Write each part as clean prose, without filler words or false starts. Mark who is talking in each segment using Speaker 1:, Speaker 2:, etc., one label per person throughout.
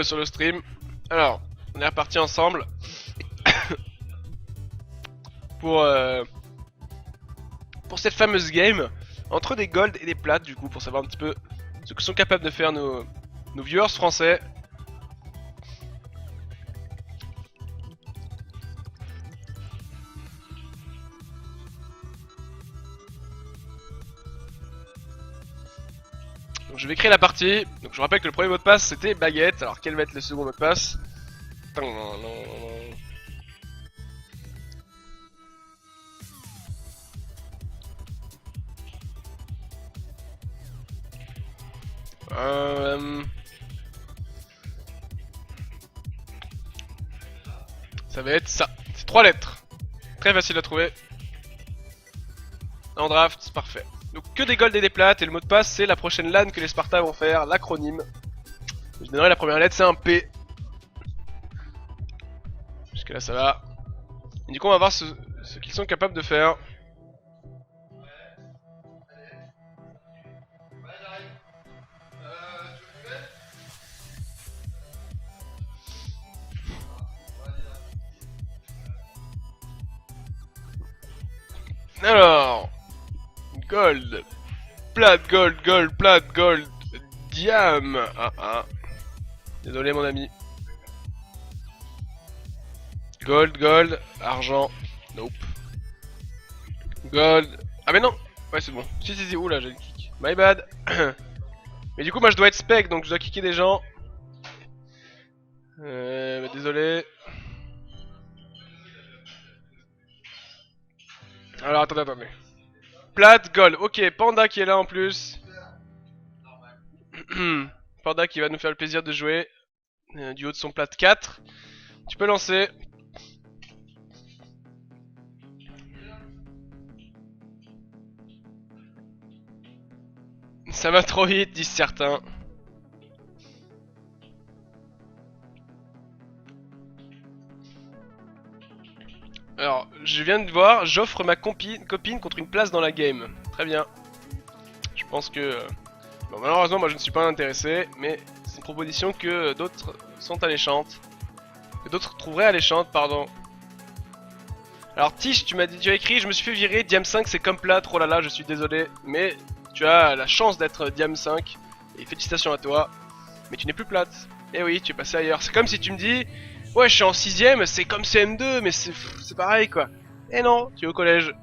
Speaker 1: sur le stream. Alors, on est reparti ensemble pour cette fameuse game entre des golds et des plates, du coup, pour savoir un petit peu ce que sont capables de faire nos viewers français. Donc je vais créer la partie. Donc je vous rappelle que le premier mot de passe c'était baguette. Alors quel va être le second mot de passe? Ça va être ça. C'est 3 lettres. Très facile à trouver. En draft, c'est parfait. Donc que des golds et des plates, et le mot de passe c'est la prochaine LAN que les Spartans vont faire, l'acronyme. Je donnerai la première lettre, c'est un P. Jusque là ça va. Et du coup on va voir ce qu'ils sont capables de faire. Alors, gold, plate, gold, plate, gold, diam. Désolé mon ami. Gold, argent, nope. Gold, ah mais non. Ouais c'est bon. Si, oula j'ai le kick. My bad. Mais du coup moi je dois être spec donc je dois kicker des gens. Désolé. Alors attendez. Plate, gold. Ok, Panda qui est là en plus. Panda qui va nous faire le plaisir de jouer. Du haut de son plate 4. Tu peux lancer. Ça va trop vite, disent certains. Alors, je viens de voir, j'offre ma copine contre une place dans la game. Très bien. Je pense que... Bon, malheureusement, moi je ne suis pas intéressé, mais c'est une proposition que d'autres sont alléchantes. Que d'autres trouveraient alléchante, pardon. Alors Tish, tu as écrit, je me suis fait virer, Diam 5 c'est comme plat, oh là là, je suis désolé, mais tu as la chance d'être Diam 5, et félicitations à toi, mais tu n'es plus plate. Eh oui, tu es passé ailleurs. C'est comme si tu me dis, ouais je suis en 6ème, c'est comme CM2, mais c'est pareil quoi. Eh non, tu es au collège.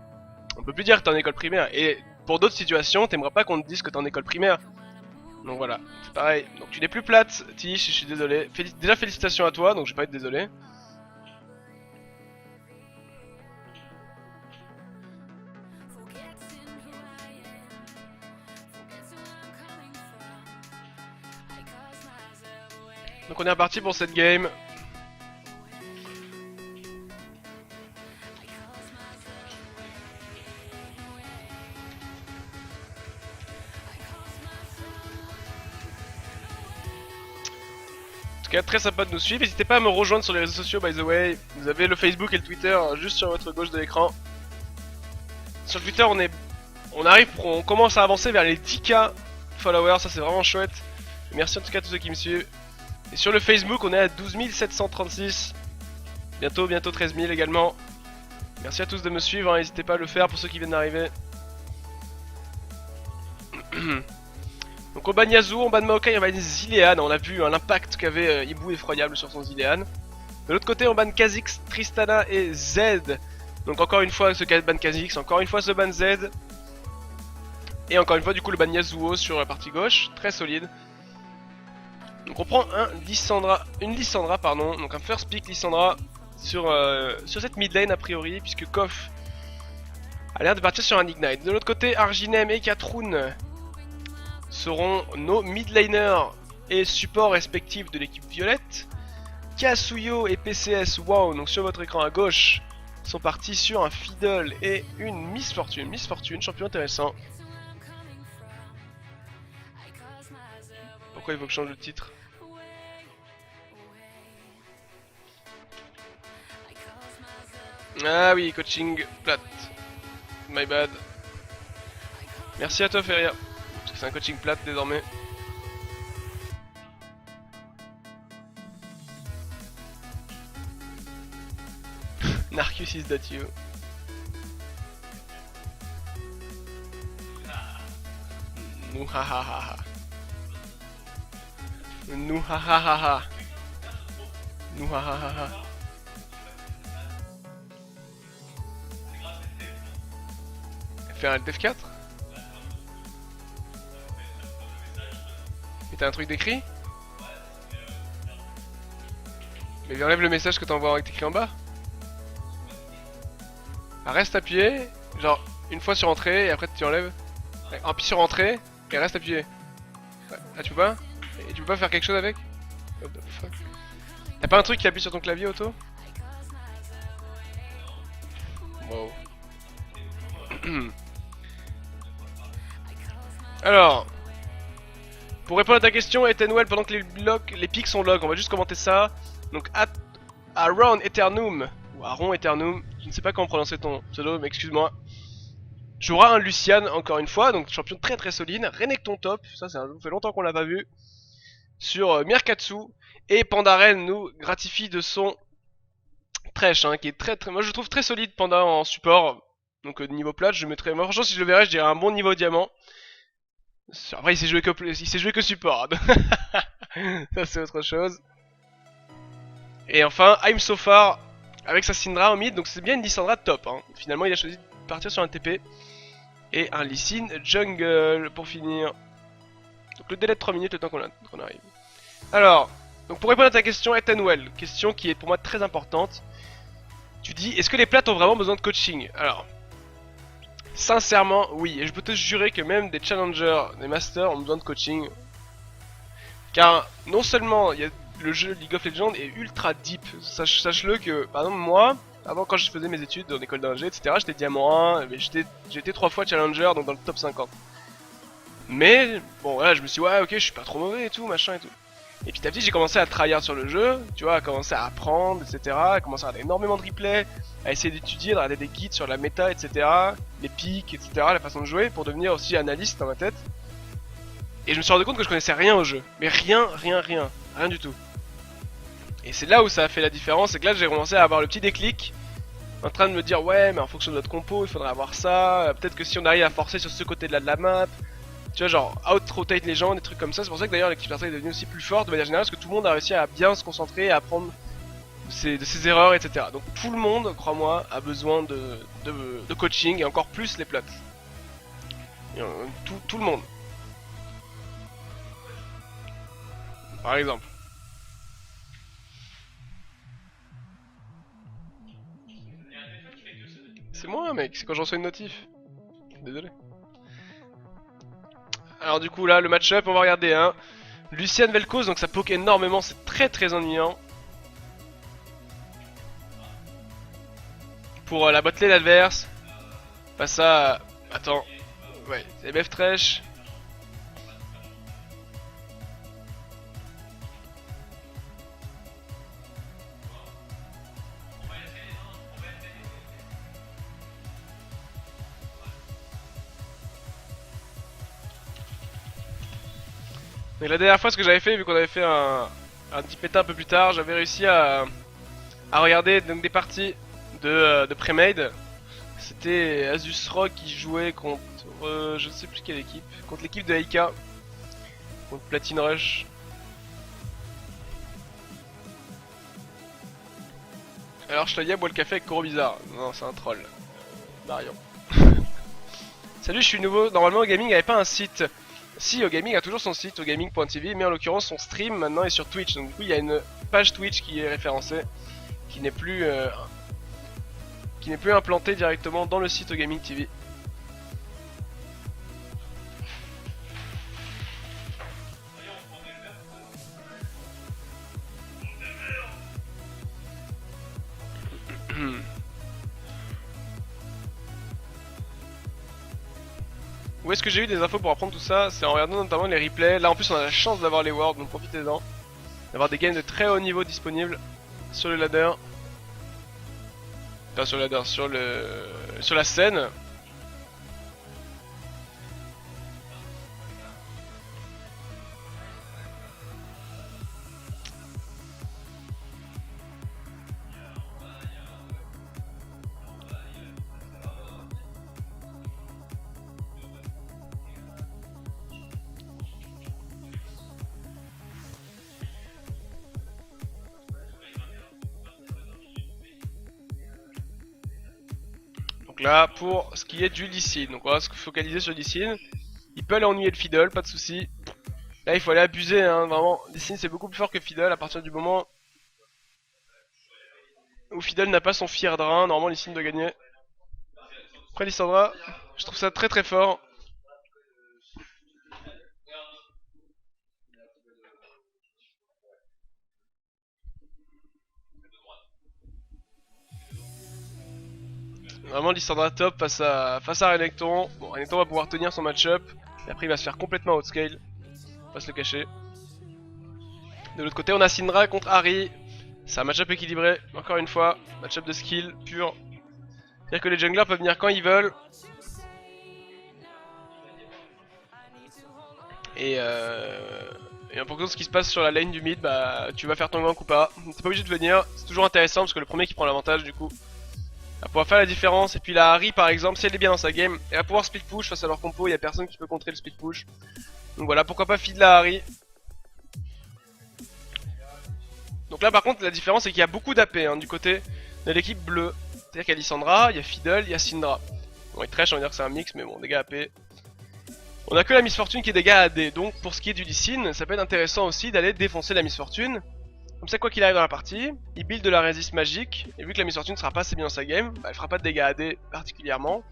Speaker 1: On peut plus dire que t'es en école primaire, et pour d'autres situations, t'aimerais pas qu'on te dise que t'es en école primaire. Donc voilà, c'est pareil. Donc tu n'es plus plate, Tish, je suis désolé. Déjà félicitations à toi, donc je vais pas être désolé. Donc on est reparti pour cette game. En tout cas, très sympa de nous suivre. N'hésitez pas à me rejoindre sur les réseaux sociaux, by the way. Vous avez le Facebook et le Twitter juste sur votre gauche de l'écran. Sur le Twitter, on commence à avancer vers les 10K followers. Ça, c'est vraiment chouette. Merci en tout cas à tous ceux qui me suivent. Et sur le Facebook, on est à 12 736. Bientôt 13 000 également. Merci à tous de me suivre. N'hésitez pas à le faire pour ceux qui viennent d'arriver. Donc on ban Yasuo, on ban Maokai, on ban Zilean. On a vu l'impact qu'avait Ibu effroyable sur son Zilean. De l'autre côté, on ban Kha'Zix, Tristana et Z. Donc encore une fois ce ban Kha'Zix, encore une fois ce ban Z. Et encore une fois du coup le ban Yasuo sur la partie gauche, très solide. Donc on prend une Lissandra pardon, donc un first pick Lissandra sur cette mid lane a priori, puisque Koff a l'air de partir sur un Ignite. De l'autre côté, Arginem et Katroun seront nos mid laners et supports respectifs de l'équipe violette. Kasuyo et PCS, wow, donc sur votre écran à gauche, sont partis sur un Fiddle et une Miss Fortune. Miss Fortune, champion intéressant. Pourquoi il faut que je change le titre? Ah oui, coaching plate. My bad. Merci à toi Feria. Parce que c'est un coaching plate désormais. Narcus is that you. Mouhahaha. Nouhahaha. Nouhahaha. Faire un F4. Mais t'as un truc d'écrit? Mais enlève le message que t'envoies avec écrit en bas. Ah, reste appuyé, genre une fois sur entrée et après tu enlèves. Appuie sur entrée et reste appuyé. Ouais. Ah, tu peux pas? Et tu peux pas faire quelque chose avec? What the fuck? T'as pas un truc qui appuie sur ton clavier auto? Wow. Alors, pour répondre à ta question, Eternwell, pendant que les pics sont log, on va juste commenter ça. Donc, Around Eternum, ou Aron Eternum, je ne sais pas comment prononcer ton pseudo, mais excuse-moi. Jouera un Lucian encore une fois, donc champion très très solide. Renekton top, ça c'est un jeu, ça fait longtemps qu'on l'a pas vu. Sur Mirkatsu. Et Pandaren nous gratifie de son Thresh, hein, qui est très très. Moi je le trouve très solide Panda en support. Donc niveau plat, je mettrais. Moi franchement, si je le verrais, je dirais un bon niveau diamant. Après, il s'est joué que support. Ça c'est autre chose. Et enfin, I'm So Far avec sa Syndra en mid, donc c'est bien une Lissandra top. Hein. Finalement, il a choisi de partir sur un TP. Et un Lee Sin jungle pour finir. Donc le délai de 3 minutes, le temps qu'on arrive. Alors, donc pour répondre à ta question, Ethanwell, question qui est pour moi très importante. Tu dis, est-ce que les plates ont vraiment besoin de coaching? Alors, sincèrement, oui. Et je peux te jurer que même des challengers, des masters ont besoin de coaching. Car non seulement il y a le jeu League of Legends est ultra deep. Sache-le que, par exemple, moi, avant quand je faisais mes études en école d'ingé, etc., j'étais diamant 1, mais j'étais 3 fois challenger, donc dans le top 50. Mais, bon, voilà, je me suis dit, ouais, ok, je suis pas trop mauvais et tout, machin et tout. Et petit à petit, j'ai commencé à tryhard sur le jeu, tu vois, à commencer à apprendre, etc., à commencer à regarder énormément de replays, à essayer d'étudier, de regarder des guides sur la méta, etc., les pics, etc., la façon de jouer, pour devenir aussi analyste dans ma tête. Et je me suis rendu compte que je connaissais rien au jeu. Mais rien du tout. Et c'est là où ça a fait la différence, c'est que là j'ai commencé à avoir le petit déclic, en train de me dire ouais mais en fonction de notre compo il faudrait avoir ça, peut-être que si on arrive à forcer sur ce côté là de la map, tu vois genre out-rotate les gens, des trucs comme ça, c'est pour ça que d'ailleurs l'équipe Versailles est devenue aussi plus forte de manière générale, parce que tout le monde a réussi à bien se concentrer, à apprendre de ses erreurs, etc. Donc tout le monde, crois-moi, a besoin de coaching et encore plus les plates. Tout le monde. Par exemple. C'est moi mec, c'est quand j'en reçois une notif. Désolé. Alors du coup là le match-up on va regarder hein. Lucian Vel'Koz, donc ça poke énormément, c'est très très ennuyant. Pour la botlane adverse. Pas ça. Attends. Ouais, c'est MF Thresh. Mais la dernière fois, ce que j'avais fait, vu qu'on avait fait un petit péta un peu plus tard, j'avais réussi à regarder donc, des parties de pré-made. C'était Asus Rock qui jouait contre je ne sais plus quelle équipe, contre l'équipe de Aika, contre Platine Rush. Alors Shloya boit le café avec Koro Bizarre. Non, c'est un troll. Marion. Salut, je suis nouveau. Normalement, Gaming avait pas un site. Si, Gaming a toujours son site, gaming.tv, mais en l'occurrence son stream maintenant est sur Twitch. Donc du coup, il y a une page Twitch qui est référencée, qui n'est plus implantée directement dans le site Gaming TV. Où est-ce que j'ai eu des infos pour apprendre tout ça? C'est en regardant notamment les replays. Là en plus on a la chance d'avoir les worlds, donc profitez-en. D'avoir des games de très haut niveau disponibles sur le ladder. Enfin sur le ladder, sur la scène. Donc là, pour ce qui est du Lee Sin, donc on va se focaliser sur Lee Sin. Il peut aller ennuyer le Fiddle, pas de soucis. Là, il faut aller abuser, hein, vraiment. Lee Sin c'est beaucoup plus fort que Fiddle à partir du moment où Fiddle n'a pas son Fier Drain. Normalement, Lee Sin doit gagner. Après Lissandra, je trouve ça très très fort. Vraiment Lissandra top face à Renekton. Bon, Renekton va pouvoir tenir son match-up. Et après il va se faire complètement outscale. On va se le cacher. De l'autre côté on a Syndra contre Ahri. C'est un match-up équilibré, encore une fois. Match-up de skill pur. C'est-à-dire que les junglers peuvent venir quand ils veulent. Et en fonction de ce qui se passe sur la lane du mid, bah tu vas faire ton gank ou pas. T'es pas obligé de venir, c'est toujours intéressant parce que le premier qui prend l'avantage du coup va pouvoir faire la différence. Et puis la Ahri par exemple, si elle est bien dans sa game, elle va pouvoir split push face à leur compo, il y a personne qui peut contrer le split push. Donc voilà, pourquoi pas feed la Ahri. Donc là par contre la différence c'est qu'il y a beaucoup d'AP hein, du côté de l'équipe bleue. C'est-à-dire qu'il y a Lissandra, il y a Fiddle, il y a Syndra. Bon il trash, on va dire que c'est un mix mais bon, dégâts AP. On a que la Miss Fortune qui est dégâts AD, donc pour ce qui est du Lee Sin, ça peut être intéressant aussi d'aller défoncer la Miss Fortune. Comme ça quoi qu'il arrive dans la partie, il build de la résist magique, et vu que la Miss Fortune sera pas assez bien dans sa game, bah, elle fera pas de dégâts AD particulièrement.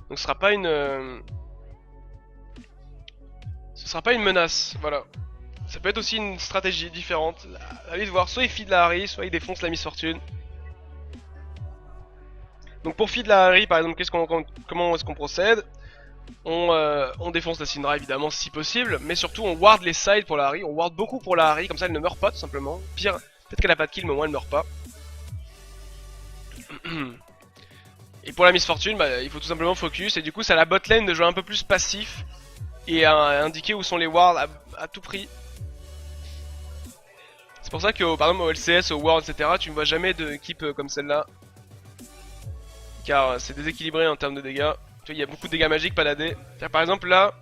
Speaker 1: Donc ce sera pas une... Ce sera pas une menace, voilà. Ça peut être aussi une stratégie différente. À lui de voir, soit il feed la Ahri, soit il défonce la Miss Fortune. Donc pour feed la Ahri par exemple, comment est-ce qu'on procède? On défonce la Syndra évidemment si possible, mais surtout on ward les sides pour la Ahri, on ward beaucoup pour la Ahri, comme ça elle ne meurt pas tout simplement. Pire, peut-être qu'elle a pas de kill mais au moins elle meurt pas. Et pour la Miss Fortune, bah, il faut tout simplement focus, et du coup c'est à la bot lane de jouer un peu plus passif et à indiquer où sont les wards à tout prix. C'est pour ça que par exemple au LCS, au World, etc. tu ne vois jamais d'équipe comme celle-là. Car c'est déséquilibré en termes de dégâts. Tu vois, il y a beaucoup de dégâts magiques, pas d'AD. Par exemple là,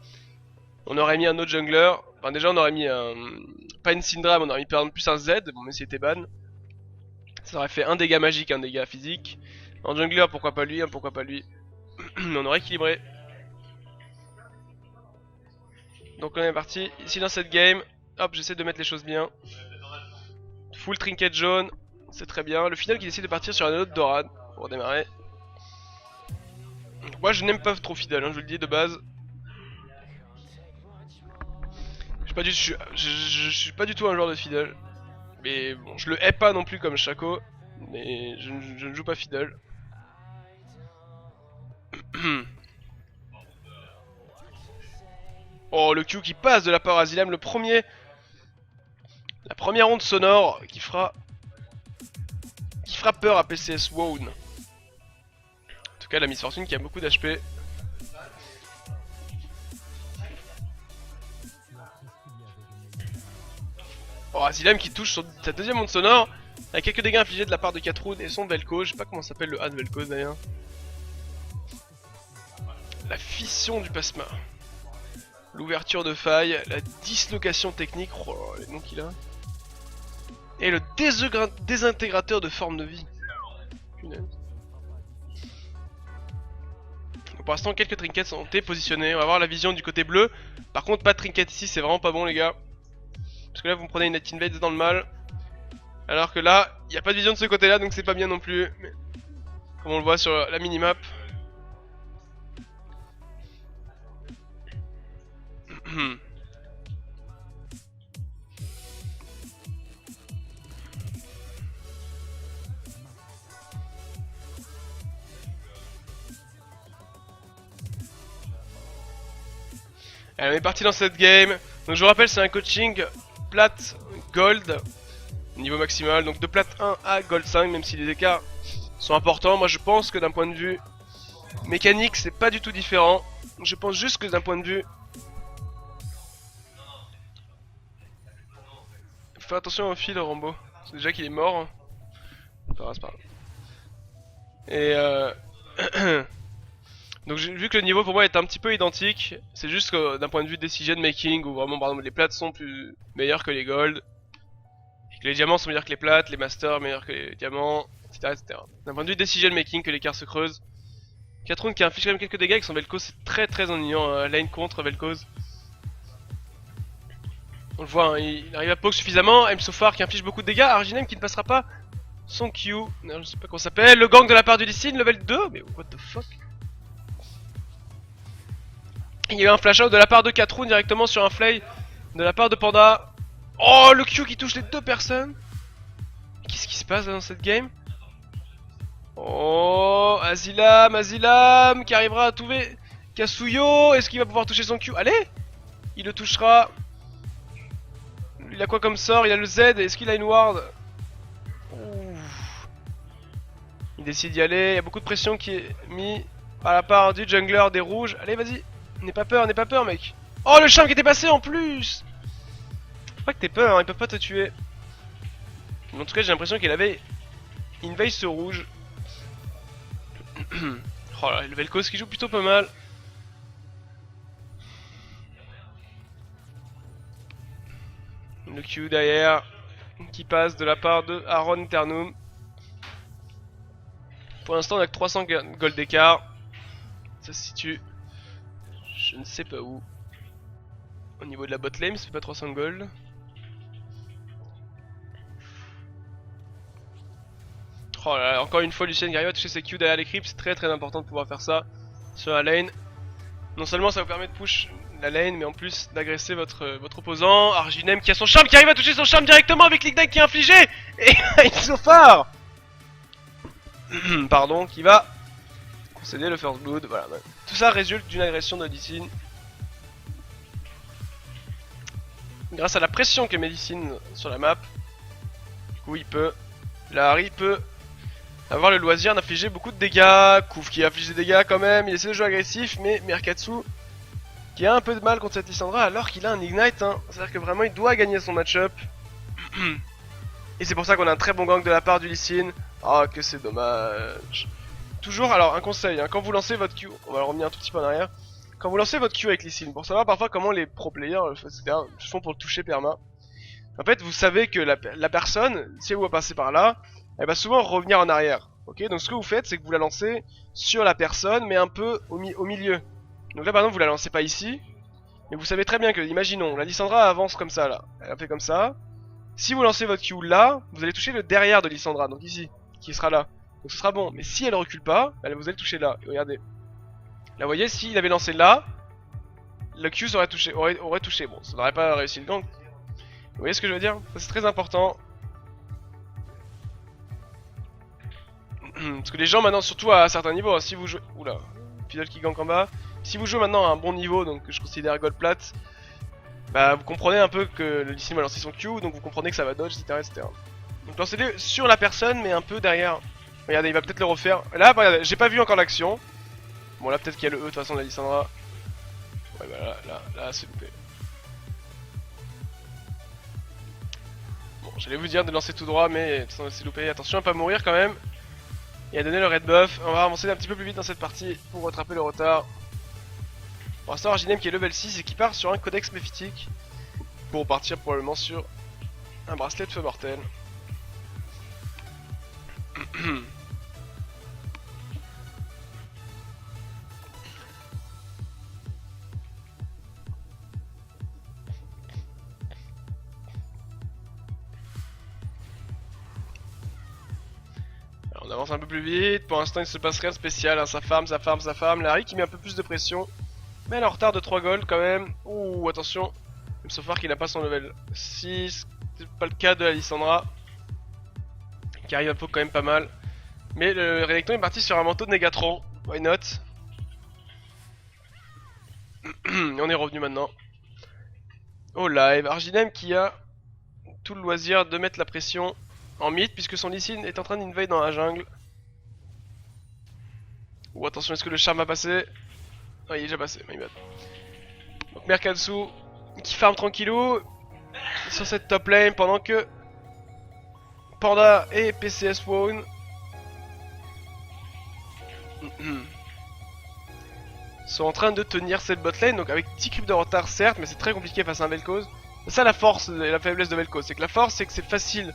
Speaker 1: on aurait mis un autre jungler. Enfin déjà on aurait mis un... Pas une Syndra, mais on aurait mis par exemple plus un Z. Bon mais c'était ban. Ça aurait fait un dégât magique, un dégât physique. En jungler pourquoi pas lui, pourquoi pas lui. On aurait équilibré. Donc on est parti ici dans cette game. Hop, j'essaie de mettre les choses bien. Full trinket jaune, c'est très bien. Le final qui décide de partir sur un autre Dorade pour démarrer. Donc moi je n'aime pas trop Fiddle, hein, je vous le dis de base. Je suis pas du tout un joueur de Fiddle. Mais bon, je le hais pas non plus comme Shaco. Mais je ne joue pas Fiddle. Oh, le Q qui passe de la part à Zilam, le premier. La première onde sonore qui fera peur à PCS Wown. En tout cas, la Miss Fortune qui a beaucoup d'HP. Oh, Zilam qui touche sur sa deuxième onde sonore. Avec quelques dégâts infligés de la part de Katroun et son Vel'Koz. Je sais pas comment s'appelle le A de Vel'Koz d'ailleurs. La fission du Pasma. L'ouverture de faille, la dislocation technique, oh les noms qu'il a. Et le désintégrateur de forme de vie. Punaise. Donc pour l'instant quelques trinkets sont positionnés, on va voir la vision du côté bleu. Par contre pas de trinket ici, c'est vraiment pas bon les gars. Parce que là vous me prenez une net invade dans le mal. Alors que là, il n'y a pas de vision de ce côté là donc c'est pas bien non plus. Mais, comme on le voit sur la minimap. Allez, on est parti dans cette game. Donc je vous rappelle, c'est un coaching plate gold niveau maximal. Donc de plate 1 à gold 5, même si les écarts sont importants. Moi je pense que d'un point de vue mécanique, c'est pas du tout différent. Je pense juste que d'un point de vue... Faut faire attention au fil, Rambo. C'est déjà qu'il est mort. C'est pas grave. Et donc j'ai vu que le niveau pour moi est un petit peu identique. C'est juste que d'un point de vue decision making, où vraiment par exemple les plates sont plus meilleures que les gold, et que les diamants sont meilleurs que les plates, les masters meilleurs que les diamants, etc. etc. D'un point de vue decision making que l'écart se creuse. 4 qui inflige quand même quelques dégâts avec son Vel'Koz, c'est très ennuyant, lane contre Vel'Koz. On le voit, hein, il arrive à poke suffisamment, Msofar qui inflige beaucoup de dégâts, Arginem qui ne passera pas son Q, non, je sais pas comment ça s'appelle, le gang de la part du Lee Sin, level 2, mais what the fuck. Il y a eu un flash out de la part de Katrun directement sur un flay de la part de Panda. Oh, le Q qui touche les deux personnes. Qu'est-ce qui se passe dans cette game? Oh, Azilam qui arrivera à trouver Kasuyo. Est-ce qu'il va pouvoir toucher son Q? Allez, il le touchera. Il a quoi comme sort? Il a le Z, est-ce qu'il a une ward? Ouh. Il décide d'y aller, il y a beaucoup de pression qui est mise à la part du jungler des rouges. Allez, vas-y, n'aie pas peur, mec. Oh, le charme qui était passé en plus. Faut pas que t'aies peur, hein, ils peuvent pas te tuer. Mais en tout cas, j'ai l'impression qu'il avait invade ce rouge. Oh là, le Vel'Koz qui joue plutôt pas mal. Le Q derrière qui passe de la part de Aaron Ternum. Pour l'instant, on a que 300 gold d'écart. Ça se situe, je ne sais pas où. Au niveau de la bot lane, ça fait pas 300 gold. Oh là là, encore une fois, Lucien qui arrive à toucher ses Q derrière les creeps. C'est très important de pouvoir faire ça sur la lane. Non seulement ça vous permet de push la lane, mais en plus d'agresser votre opposant. Arginem qui a son charme, qui arrive à toucher son charme directement avec l'ignite qui est infligé. Et Isofar pardon, qui va concéder le first blood. Voilà, tout ça résulte d'une agression de Lee Sin. Grâce à la pression que met Lee Sin sur la map. Du coup, Lahari peut avoir le loisir d'infliger beaucoup de dégâts. Kouf qui inflige des dégâts quand même, il essaie de jouer agressif, mais Merkatsu qui a un peu de mal contre cette Lissandra alors qu'il a un ignite, hein. C'est-à-dire que vraiment il doit gagner son match-up. Et c'est pour ça qu'on a un très bon gank de la part du Lee Sin. Ah, que c'est dommage. Toujours, alors un conseil, hein, quand vous lancez votre Q, on va revenir un tout petit peu en arrière. Quand vous lancez votre Q avec Lee Sin, pour savoir parfois comment les pro players font pour le toucher perma. En fait, vous savez que la personne, si elle va passer par là, elle va souvent revenir en arrière. Ok, donc ce que vous faites, c'est que vous la lancez sur la personne, mais un peu au milieu. Donc là, par exemple, vous la lancez pas ici, mais vous savez très bien que, imaginons, la Lissandra avance comme ça là, elle a fait comme ça. Si vous lancez votre Q là, vous allez toucher le derrière de Lissandra, donc ici, qui sera là. Donc ce sera bon. Mais si elle recule pas, vous allez toucher là. Et regardez. Là, vous voyez, s'il avait lancé là, le Q aurait touché. Bon, ça n'aurait pas réussi le gank. Vous voyez ce que je veux dire? C'est très important. Parce que les gens maintenant, surtout à certains niveaux, hein, si vous jouez... Oula, Fidel qui gank en bas. Si vous jouez maintenant à un bon niveau, donc que je considère gold plat, bah vous comprenez un peu que le Lee Sin va lancer son Q, donc vous comprenez que ça va dodge, etc. Donc lancez-le sur la personne, mais un peu derrière. Regardez, il va peut-être le refaire. Là, regardez, j'ai pas vu encore l'action. Bon, là, peut-être qu'il y a le E, de toute façon, de la Lissandra. Ouais, bah là, c'est loupé. Bon, j'allais vous dire de lancer tout droit, mais c'est loupé. Attention à pas mourir quand même. Et à donner le red buff. On va avancer un petit peu plus vite dans cette partie pour rattraper le retard. Pour l'instant, Arginem qui est level 6 et qui part sur un codex méphitique. Pour partir probablement sur un bracelet de feu mortel. Alors, on avance un peu plus vite. Pour l'instant, il se passe rien de spécial. Hein. Ça farm. Larry qui met un peu plus de pression. Mais elle est en retard de 3 gold quand même. Ouh, attention. Sauf qu'il n'a pas son level 6. C'est pas le cas de la Lissandra. Qui arrive à poke quand même pas mal. Mais le Renekton est parti sur un manteau de Negatron. Why not? Et on est revenu maintenant. Au live. Arginem qui a tout le loisir de mettre la pression en mid puisque son Lee Sin est en train d'invade dans la jungle. Ouh, attention, est-ce que le charme va passer? Ah, il est déjà passé, my bad. Donc Merkatsu qui farm tranquillou sur cette top lane pendant que Panda et PCS spawn. Sont en train de tenir cette bot lane, donc avec 10 creeps de retard certes, mais c'est très compliqué face à un Vel'Koz. C'est ça la force et la faiblesse de Vel'Koz, c'est que la force c'est que c'est facile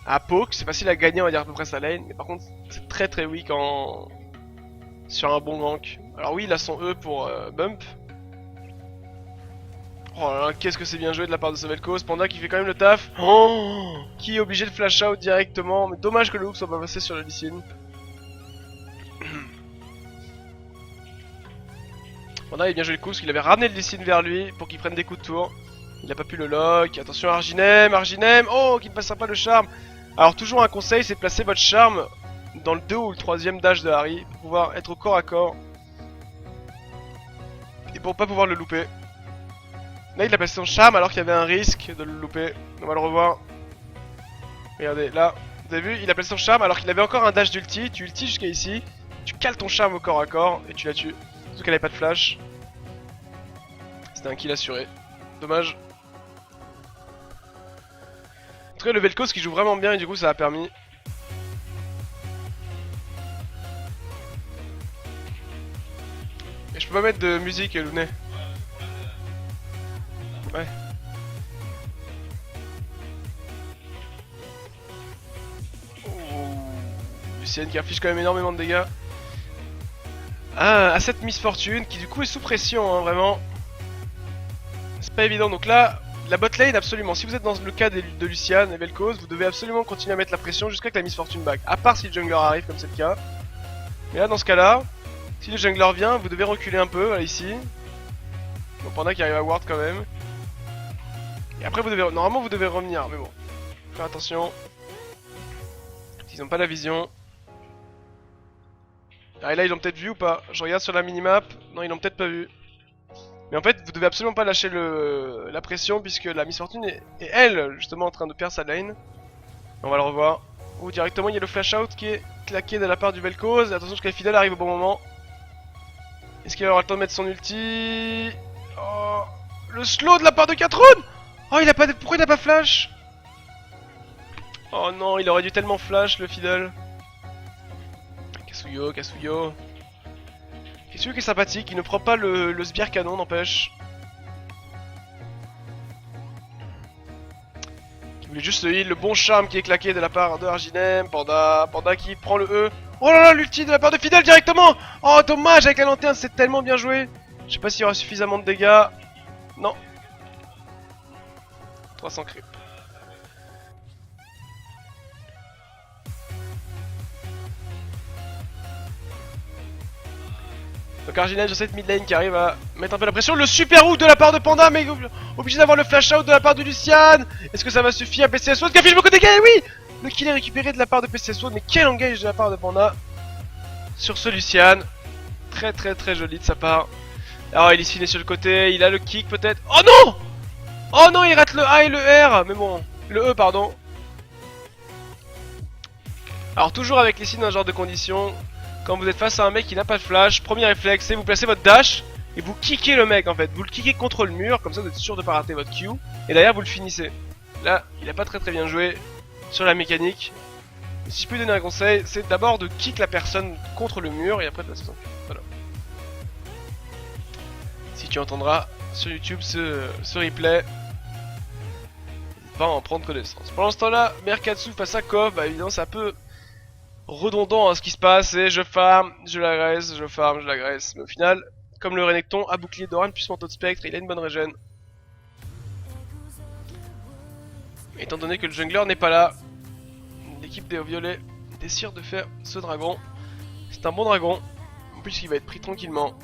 Speaker 1: à poke, c'est facile à gagner on va dire à peu près sa lane, mais par contre c'est très weak sur un bon gank. Alors oui, il a son E pour bump. Oh là là, qu'est-ce que c'est bien joué de la part de ce Vel'Koz. Panda qui fait quand même le taf. Oh, qui est obligé de flash out directement. Mais dommage que le hook soit pas passé sur le Lee Sin. Panda il a bien joué le coup parce qu'il avait ramené le Lee Sin vers lui pour qu'il prenne des coups de tour. Il a pas pu le lock. Attention Arginem, Arginem. Oh, qui ne passera pas le charme. Alors toujours un conseil, c'est de placer votre charme dans le 2 ou le 3ème dash de Harry pour pouvoir être au corps à corps. Et pour pas pouvoir le louper. Là il a placé son charme alors qu'il y avait un risque de le louper. On va le revoir. Regardez, là, vous avez vu, il a placé son charme alors qu'il avait encore un dash d'ulti. Tu ulti jusqu'à ici, tu cales ton charme au corps à corps et tu la tues. Surtout qu'elle avait pas de flash. C'était un kill assuré. Dommage. En tout cas le Vel'Koz qui joue vraiment bien et du coup ça a permis. Et je peux pas mettre de musique Luné. Ouais. Oh. Lucien qui affiche quand même énormément de dégâts. Ah, à cette Miss Fortune qui du coup est sous pression, hein, vraiment. C'est pas évident, donc là, la bot lane absolument. Si vous êtes dans le cas de Lucian et Vel'Koz, vous devez absolument continuer à mettre la pression jusqu'à que la Miss Fortune back. À part si le jungler arrive, comme c'est le cas. Mais là, dans ce cas-là, si le jungler vient, vous devez reculer un peu, voilà, ici. Bon, Panda qui arrive à ward quand même. Et après, vous devez, normalement, vous devez revenir, mais bon. Faire attention. S'ils ont pas la vision. Ah, et là, ils l'ont peut-être vu ou pas? Je regarde sur la minimap. Non, ils l'ont peut-être pas vu. Mais en fait, vous devez absolument pas lâcher la pression puisque la Miss Fortune est elle, justement, en train de perdre sa lane. On va le revoir. Oh, directement, il y a le flash out qui est claqué de la part du Vel'Koz. Attention, parce que la Fidèle arrive au bon moment. Est-ce qu'il va avoir le temps de mettre son ulti? Oh, le slow de la part de Katrun. Oh, il a pas de... Pourquoi il a pas flash? Oh non, il aurait dû tellement flash, le Fidèle. Kasuyo, Kasuyo. Kasuyo qui est sympathique, il ne prend pas le sbire canon, n'empêche. Il voulait juste le heal, le bon charme qui est claqué de la part de Arginem. Panda qui prend le E. Oh là là, l'ulti de la part de Fidèle directement. Oh, dommage, avec la lanterne, c'est tellement bien joué. Je sais pas s'il y aura suffisamment de dégâts. Non. 300 creep. Donc Arginem sur cette mid lane qui arrive à mettre un peu la pression. Le super hook de la part de Panda, mais obligé d'avoir le flash out de la part de Lucian. Est-ce que ça va suffire? PCS World qui affiche beaucoup de dégâts, oui. Le kill est récupéré de la part de PCS World, mais quel engage de la part de Panda sur ce Lucian. Très joli de sa part. Alors il est sur le côté, il a le kick peut-être. Oh non! Oh non, il rate le A et le R. Mais bon, le E pardon. Alors toujours avec les signes dans ce genre de conditions. Quand vous êtes face à un mec qui n'a pas de flash, premier réflexe, c'est vous placez votre dash et vous kickez le mec en fait. Vous le kickez contre le mur, comme ça vous êtes sûr de pas rater votre Q. Et derrière vous le finissez. Là, il a pas très bien joué sur la mécanique. Mais si je peux lui donner un conseil, c'est d'abord de kick la personne contre le mur et après de placer son Q. Voilà. Si tu entendras sur YouTube ce replay, va en prendre connaissance. Pendant ce temps-là, Merkatsu face à Kov, bah évidemment c'est un peu redondant à ce qui se passe, et je farm, je l'agresse, je farm, je l'agresse. Mais au final, comme le Renekton a bouclier d'Oran plus manteau de spectre, il a une bonne régène. Étant donné que le jungler n'est pas là, l'équipe des violets décide de faire ce dragon. C'est un bon dragon, en plus il va être pris tranquillement.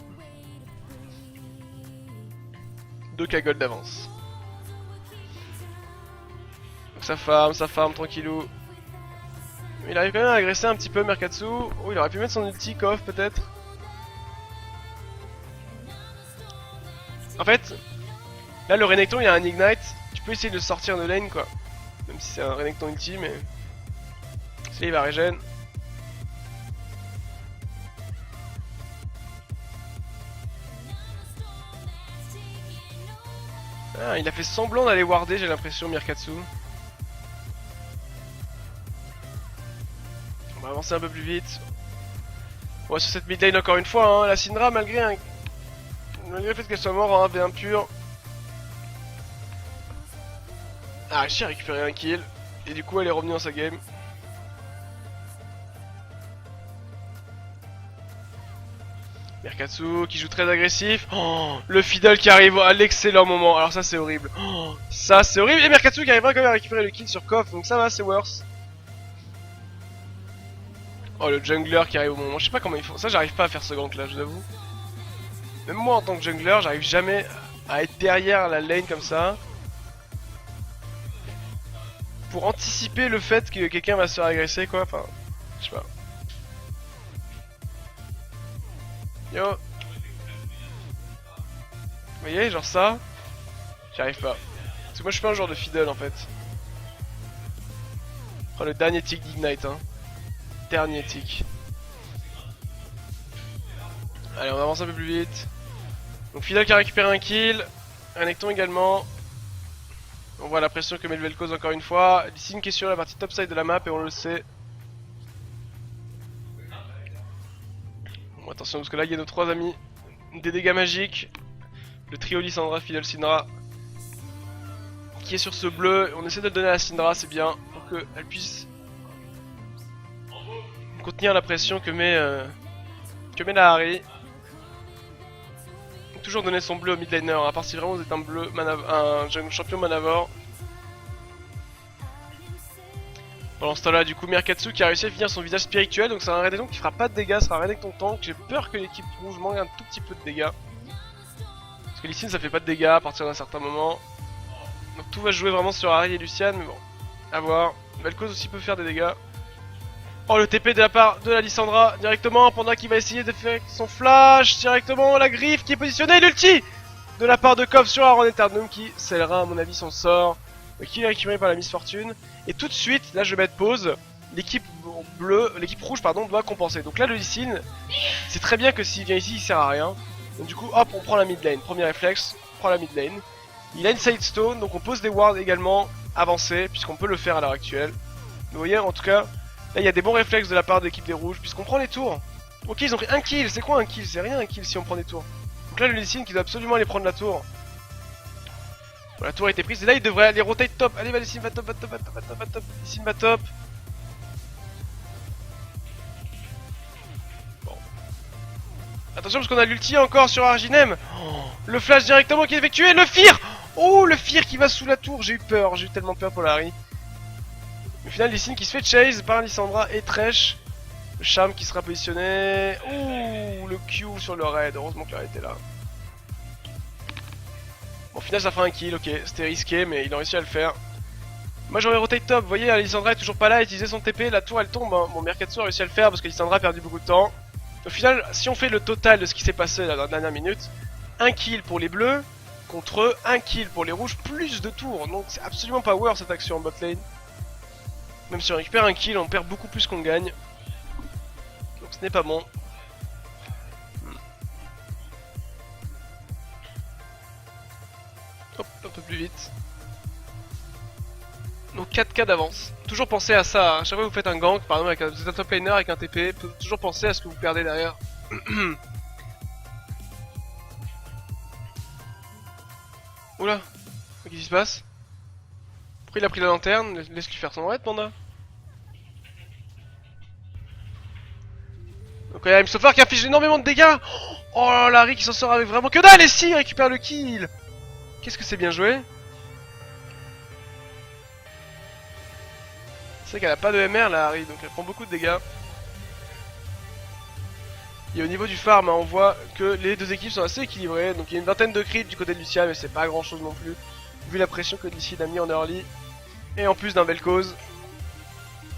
Speaker 1: 2k gold d'avance. Donc ça farm tranquillou. Il arrive quand même à agresser un petit peu Merkatsu. Oh, il aurait pu mettre son ulti Kof peut-être. En fait, là le Renekton il y a un ignite. Tu peux essayer de le sortir de lane quoi. Même si c'est un Renekton ulti, mais. Celui il va régène. Ah, il a fait semblant d'aller warder, j'ai l'impression, Merkatsu. On va avancer un peu plus vite. Ouais, sur cette mid lane encore une fois, hein, la Syndra, malgré le fait qu'elle soit morte en 1v1 pur, a réussi à récupérer un kill. Et du coup, elle est revenue dans sa game. Merkatsu qui joue très agressif. Oh, le Fiddle qui arrive à l'excellent moment. Alors ça c'est horrible. Oh, ça c'est horrible. Et Merkatsu qui arrivera quand même à récupérer le kill sur Koff. Donc ça va, c'est worse. Oh, le jungler qui arrive au moment. Je sais pas comment ils font. Ça, j'arrive pas à faire ce gank là, je vous avoue. Même moi en tant que jungler, j'arrive jamais à être derrière la lane comme ça. Pour anticiper le fait que quelqu'un va se faire agresser quoi. Enfin, je sais pas. Yo. Vous voyez, genre ça. J'y arrive pas. Parce que moi je suis pas un joueur de fiddle en fait. Oh, le dernier tick d'Ignite hein. Dernier tick. Allez, on avance un peu plus vite. Donc Fiddle qui a récupéré un kill. Renekton également. On voit la pression que met le Vel'Koz encore une fois. Lee Sin qui est sur la partie topside de la map et on le sait. Bon, attention parce que là il y a nos trois amis. Des dégâts magiques. Le trio Lissandra, Fiddle, Syndra. Qui est sur ce bleu. On essaie de le donner à Syndra, c'est bien. Pour qu'elle puisse contenir la pression que met la Ahri. Toujours donner son bleu au mid laner, à part si vraiment vous êtes un bleu un champion manavore. Pendant ce temps là, du coup, Merkatsu qui a réussi à finir son visage spirituel, donc c'est un Renekton qui fera pas de dégâts, ce sera un Renekton tank. J'ai peur que l'équipe rouge manque un tout petit peu de dégâts. Parce que Lee Sin ça fait pas de dégâts à partir d'un certain moment. Donc tout va jouer vraiment sur Ahri et Lucian, mais bon, à voir. Vel'Koz aussi peut faire des dégâts. Oh, le TP de la part de la Lissandra directement, Panda qui va essayer de faire son flash directement, la griffe qui est positionnée, l'ulti de la part de Koff sur Aaron Eternum qui scellera à mon avis son sort, qui est récupéré par la Miss Fortune. Et tout de suite, là je vais mettre pause, l'équipe rouge pardon, doit compenser. Donc là le Lee Sin, c'est très bien que s'il vient ici il sert à rien. Donc du coup hop on prend la mid lane, premier réflexe, on prend la mid lane. Il a une side stone, donc on pose des wards également avancés, puisqu'on peut le faire à l'heure actuelle. Vous voyez en tout cas, là il y a des bons réflexes de la part de l'équipe des rouges, puisqu'on prend les tours. Ok ils ont pris un kill, c'est quoi un kill? C'est rien un kill si on prend des tours. Donc là le Lee Sin qui doit absolument aller prendre la tour. Bon, la tour a été prise et là il devrait aller rotate top. Allez va Lee Sin, va top, va top, va top, va top, va top. Lee Sin va top. Bon. Attention parce qu'on a l'ulti encore sur Arginem. Oh, le flash directement qui est effectué, le Fear. Oh le Fear qui va sous la tour, j'ai eu peur, j'ai eu tellement peur pour la Harry. Au final, Lee Sin qui se fait chase par Lissandra et Thresh. Le charme qui sera positionné. Ouh, le Q sur le raid. Heureusement que le raid était là. Bon, au final, ça fera un kill. Ok, c'était risqué, mais il a réussi à le faire. Moi, j'aurais rotate top. Vous voyez, Lissandra est toujours pas là. Elle utilisait son TP. La tour, elle tombe. Hein. Bon, Merkatsu a réussi à le faire parce que Lissandra a perdu beaucoup de temps. Au final, si on fait le total de ce qui s'est passé là, dans la dernière minute, un kill pour les bleus contre un kill pour les rouges, plus de tours. Donc, c'est absolument pas worth cette action en bot lane. Même si on récupère un kill, on perd beaucoup plus qu'on gagne. Donc ce n'est pas bon. Hop, un peu plus vite. Donc 4K d'avance. Toujours pensez à ça, à chaque fois que vous faites un gank, par exemple avec un top laner avec un TP, toujours penser à ce que vous perdez derrière. Oula, qu'est-ce qui se passe? Pourquoi il a pris la lanterne? Laisse-lui faire son raid, Panda. Donc il y a Msofar qui affiche énormément de dégâts. Oh Larry qui s'en sort avec vraiment que dalle. Et si il récupère le kill. Qu'est-ce que c'est bien joué. C'est qu'elle a pas de MR la Harry, donc elle prend beaucoup de dégâts. Et au niveau du farm, hein, on voit que les deux équipes sont assez équilibrées. Donc il y a une vingtaine de creeps du côté de Lucian, mais c'est pas grand chose non plus. Vu la pression que Lee Sin a mis en early. Et en plus d'un Vel'Koz.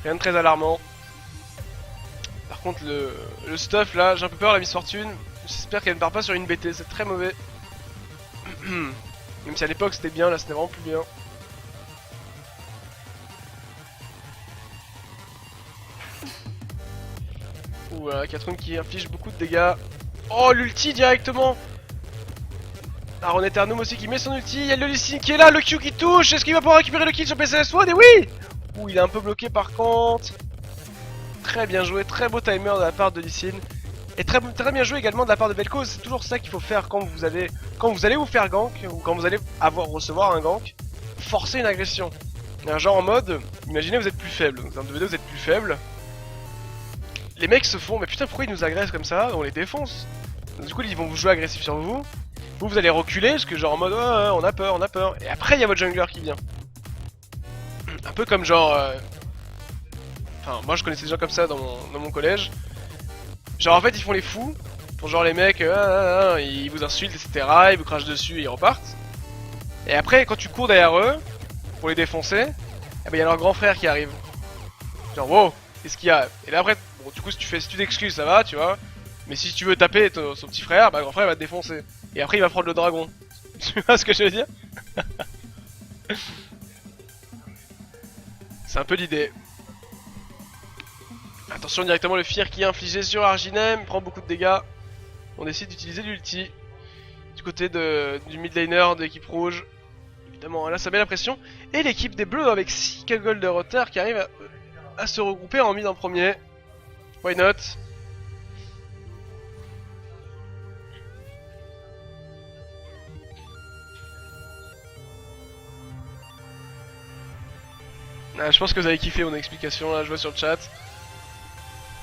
Speaker 1: Rien de très alarmant. Par contre le stuff là, j'ai un peu peur la Miss Fortune. J'espère qu'elle ne part pas sur une BT, c'est très mauvais. Même si à l'époque c'était bien, là c'était vraiment plus bien. Ouh là, Catherine qui inflige beaucoup de dégâts. Oh l'ulti directement. Aaron Eternum aussi qui met son ulti, il y a le Lee Sin qui est là, le Q qui touche, est-ce qu'il va pouvoir récupérer le kill sur PCS1? Et oui. Ouh il est un peu bloqué par contre. Très bien joué, très beau timer de la part de Lee Sin. Et très bien joué également de la part de Vel'Koz. C'est toujours ça qu'il faut faire quand vous allez vous faire gank, ou quand vous allez recevoir un gank. Forcer une agression. Genre en mode, imaginez vous êtes plus faible, dans un 2v2 vous êtes plus faible. Les mecs se font, mais putain pourquoi ils nous agressent comme ça? On les défonce. Donc, du coup ils vont vous jouer agressif sur vous. Vous allez reculer parce que genre en mode on a peur, on a peur. Et après il y a votre jungler qui vient. Un peu comme genre... Enfin moi je connaissais des gens comme ça dans mon collège. Genre en fait ils font les fous. Pour genre les mecs, ils vous insultent etc. Ils vous crachent dessus et ils repartent. Et après quand tu cours derrière eux pour les défoncer, eh ben, y a leur grand frère qui arrive. Genre wow, qu'est-ce qu'il y a? Et là après, bon du coup si tu t'excuses ça va, tu vois. Mais si tu veux taper son petit frère, bah le grand frère va te défoncer. Et après il va prendre le dragon. Tu vois ce que je veux dire? C'est un peu l'idée. Attention directement le fear qui est infligé sur Arginem, prend beaucoup de dégâts. On décide d'utiliser l'ulti du côté du mid laner de l'équipe rouge. Évidemment là ça met la pression. Et l'équipe des bleus avec 6 gold de retard qui arrive à se regrouper en mid en premier. Why not? Ah, je pense que vous avez kiffé mon explication là, je vois sur le chat.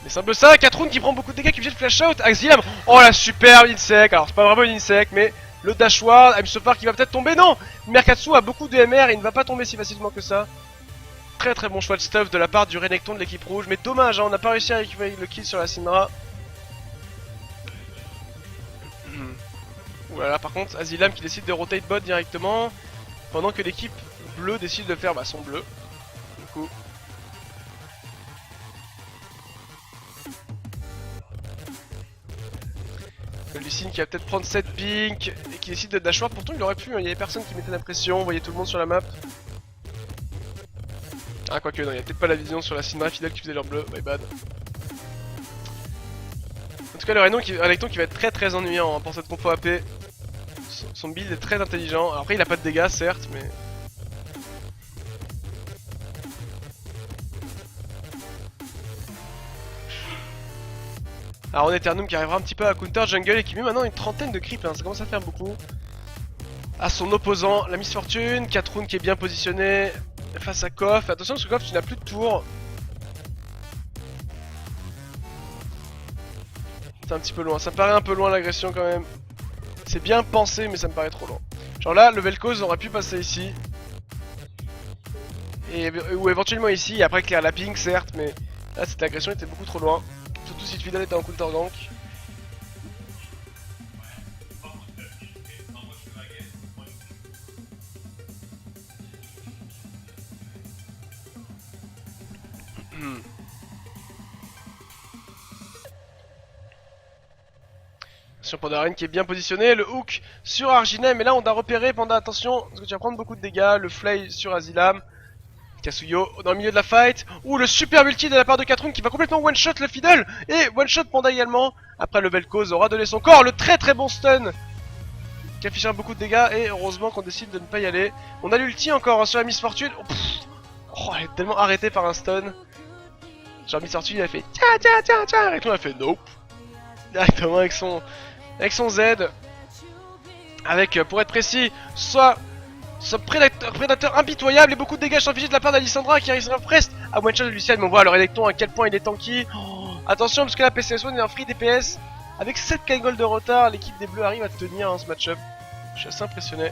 Speaker 1: Mais simple ça, 4 rounds qui prend beaucoup de dégâts, qui vient de flash out, Axiom. Oh la superbe insect, alors c'est pas vraiment une insect mais le dash ward, Amsofar qui va peut-être tomber, non. Merkatsu a beaucoup de MR, il ne va pas tomber si facilement que ça. Très très bon choix de stuff de la part du Renekton de l'équipe rouge, mais dommage, hein, on n'a pas réussi à récupérer le kill sur la Syndra. Voilà, par contre, Azilam qui décide de rotate bot directement, pendant que l'équipe bleue décide de faire son bleu. Du coup... Lucine qui va peut-être prendre 7 pink et qui décide de dash ward, pourtant il aurait pu, hein, il y avait personne qui mettait la pression, vous voyez tout le monde sur la map. Ah quoique non, il y a peut-être pas la vision sur la Syndra fidèle qui faisait leur bleu, my bad. En tout cas le Renekton qui va être très très ennuyant hein, pour cette compo AP. Son build est très intelligent, alors après il a pas de dégâts certes mais... Alors on Eternum qui arrivera un petit peu à counter jungle et qui met maintenant une trentaine de creeps, hein, ça commence à faire beaucoup. À son opposant, la Miss Fortune, 4 rounds qui est bien positionné face à Koff. Attention parce que Koff tu n'as plus de tour. C'est un petit peu loin, ça me paraît un peu loin l'agression quand même. C'est bien pensé mais ça me paraît trop loin. Genre là, le Vel'Koz aurait pu passer ici. Ou éventuellement ici, et après clear la ping certes, mais là cette agression était beaucoup trop loin. Surtout si Fidel était en counter gank. Sur Pandaren qui est bien positionné, le hook sur Arginem, et là on a repéré Panda, attention, parce que tu vas prendre beaucoup de dégâts, le fly sur Azilam. Kasuyo dans le milieu de la fight. Ouh, le super multi de la part de Katrun qui va complètement one-shot le Fiddle. Et one-shot Panda également. Après le Vel'Koz aura donné son corps. Le très très bon stun qui affichera beaucoup de dégâts. Et heureusement qu'on décide de ne pas y aller. On a l'ulti encore hein, sur la Miss Fortune. Oh, elle est tellement arrêtée par un stun. Genre Miss Fortune elle a fait tiens. Et tout elle a fait nope. Directement avec son Z. Avec, pour être précis, soit... Ce prédateur impitoyable et beaucoup de dégâts sont infligés de la part d'Alissandra qui arrive presque à one shot de Lucian. Mais on voit le Renekton à quel point il est tanky. Attention parce que la PCS1 est un free DPS. Avec 7 gold de retard, l'équipe des bleus arrive à tenir hein, ce match-up. Je suis assez impressionné.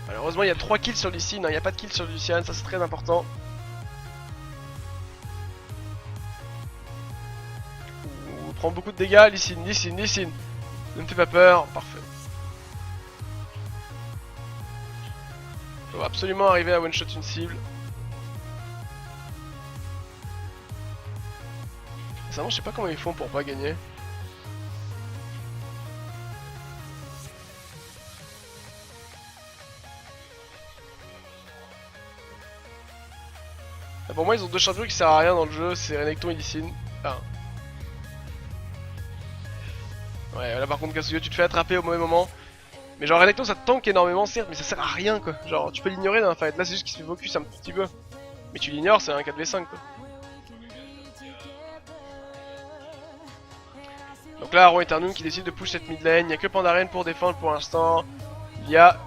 Speaker 1: Malheureusement il y a 3 kills sur Lucian, il n'y a pas de kills sur Lucian, ça c'est très important. Ouh, prend beaucoup de dégâts, Lucian. Ne me fais pas peur, parfait. Faut absolument arriver à one-shot une cible. Sincèrement, je sais pas comment ils font pour pas gagner. Pour moi, ils ont deux champions qui servent à rien dans le jeu, c'est Renekton et Lee. Enfin... Ouais, là par contre, Kasuyo, tu te fais attraper au mauvais moment. Mais genre Renekton ça te tank énormément certes, mais ça sert à rien quoi. Genre tu peux l'ignorer dans un fight, là c'est juste qu'il se fait focus un petit peu. Mais tu l'ignores, c'est un 4v5 quoi. Donc là Aro Eternum qui décide de push cette mid lane, il n'y a que Pandaren pour défendre pour l'instant. Il y a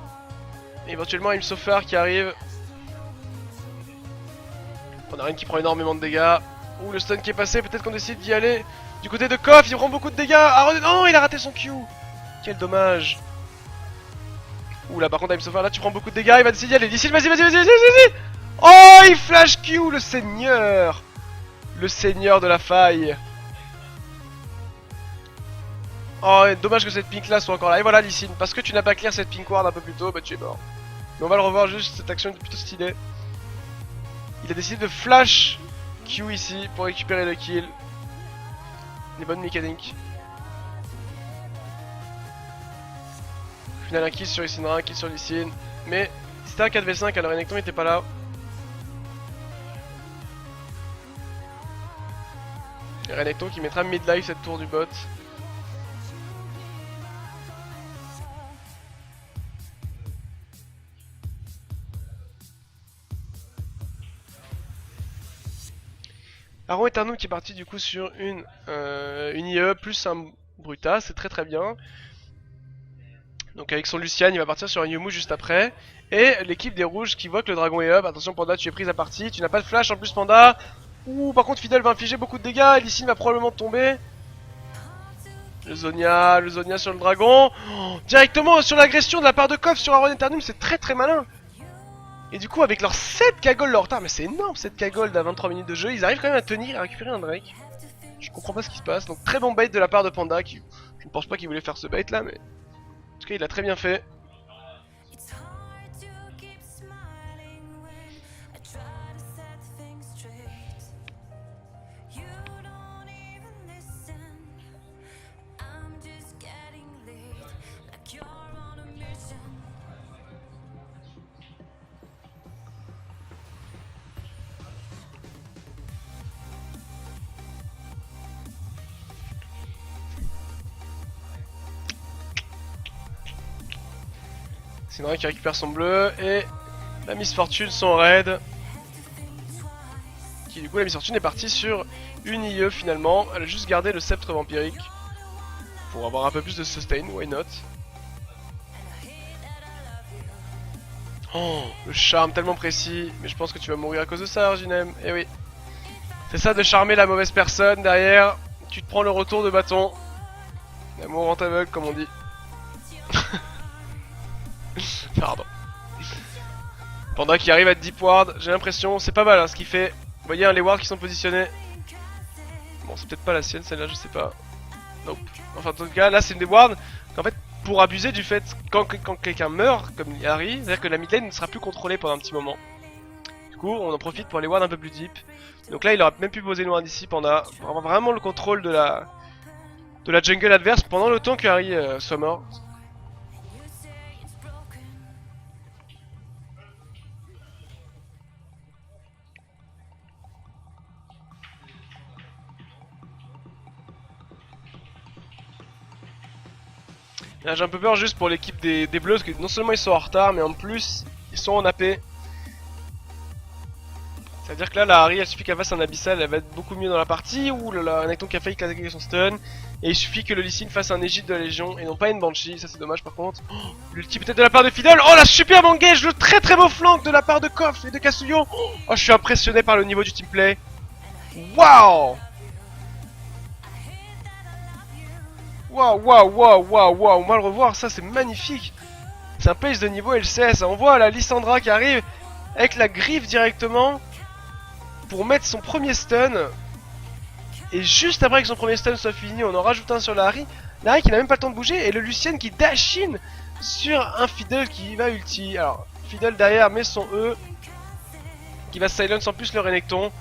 Speaker 1: éventuellement Imsofar qui arrive. Pandaren qui prend énormément de dégâts. Ouh le stun qui est passé, peut-être qu'on décide d'y aller. Du côté de Koff, il prend beaucoup de dégâts. Ah non, il a raté son Q. Quel dommage. Ouh là par contre Time Sofer là tu prends beaucoup de dégâts, il va décider d'y aller. Lissin, vas-y. Oh il flash Q, le seigneur. Le seigneur de la faille. Oh dommage que cette pink là soit encore là. Et voilà Lissin, parce que tu n'as pas clear cette pink ward un peu plus tôt, bah tu es mort. Mais on va le revoir juste, cette action est plutôt stylée. Il a décidé de flash Q ici pour récupérer le kill. Des bonnes mécaniques. Au final un kill sur Issindra, un kill sur Lissin. Mais c'était un 4v5 alors Renekton n'était pas là. Et Renekton qui mettra mid-life cette tour du bot. Aron Eternum qui est parti du coup sur une IE plus un Bruta, c'est très bien. Donc avec son Lucian, il va partir sur un Yumu juste après. Et l'équipe des rouges qui voit que le dragon est up. Attention Panda, tu es prise à partie, tu n'as pas de flash en plus Panda. Ouh, par contre Fidel va infliger beaucoup de dégâts, Lissin va probablement tomber. Le Zonia sur le dragon. Oh, directement sur l'agression de la part de Koff sur Aron Eternum, c'est très malin. Et du coup avec leurs 7k gold leur retard, mais c'est énorme 7k gold à 23 minutes de jeu, ils arrivent quand même à tenir et à récupérer un Drake. Je comprends pas ce qui se passe, donc très bon bait de la part de Panda qui... Je ne pense pas qu'il voulait faire ce bait là, mais... En tout cas il l'a très bien fait. Sindra qui récupère son bleu et la Miss Fortune son raid. Qui du coup la Miss Fortune est partie sur une IE finalement. Elle a juste gardé le sceptre vampirique pour avoir un peu plus de sustain, why not. Oh, le charme tellement précis, mais je pense que tu vas mourir à cause de ça Arginem, eh oui. C'est ça de charmer la mauvaise personne derrière, tu te prends le retour de bâton. L'amour rend aveugle comme on dit. Pardon. Panda qui arrive à deep ward, j'ai l'impression, c'est pas mal hein, ce qu'il fait. Vous voyez hein, les wards qui sont positionnés. Bon c'est peut-être pas la sienne celle-là, je sais pas. Nope. Enfin en tout cas là c'est une des wards qu'en fait pour abuser du fait quand quelqu'un meurt comme Harry, c'est-à-dire que la mid lane ne sera plus contrôlée pendant un petit moment. Du coup on en profite pour aller ward un peu plus deep. Donc là il aura même pu poser une ward ici Panda pour avoir vraiment le contrôle de la jungle adverse pendant le temps que Harry soit mort. J'ai un peu peur juste pour l'équipe des bleus parce que non seulement ils sont en retard mais en plus ils sont en AP. Ça veut dire que là la Harry il suffit qu'elle fasse un abyssal, elle va être beaucoup mieux dans la partie. Ou un Renekton qui a failli claquer son stun. Et il suffit que le Lee Sin fasse un Égide de la Légion et non pas une Banshee, ça c'est dommage par contre. Oh, l'ulti peut-être de la part de Fiddle. Oh la superbe engage, le très beau flank de la part de Koff et de Kasuyo. Oh je suis impressionné par le niveau du teamplay. Waouh. Waouh, on va le revoir, ça c'est magnifique. C'est un pace de niveau LCS, on voit la Lissandra qui arrive avec la griffe directement pour mettre son premier stun. Et juste après que son premier stun soit fini, on en rajoute un sur la Harry. La Harry qui n'a même pas le temps de bouger et le Lucian qui dash in sur un Fiddle qui va ulti. Alors Fiddle derrière met son E qui va silence en plus le Renekton.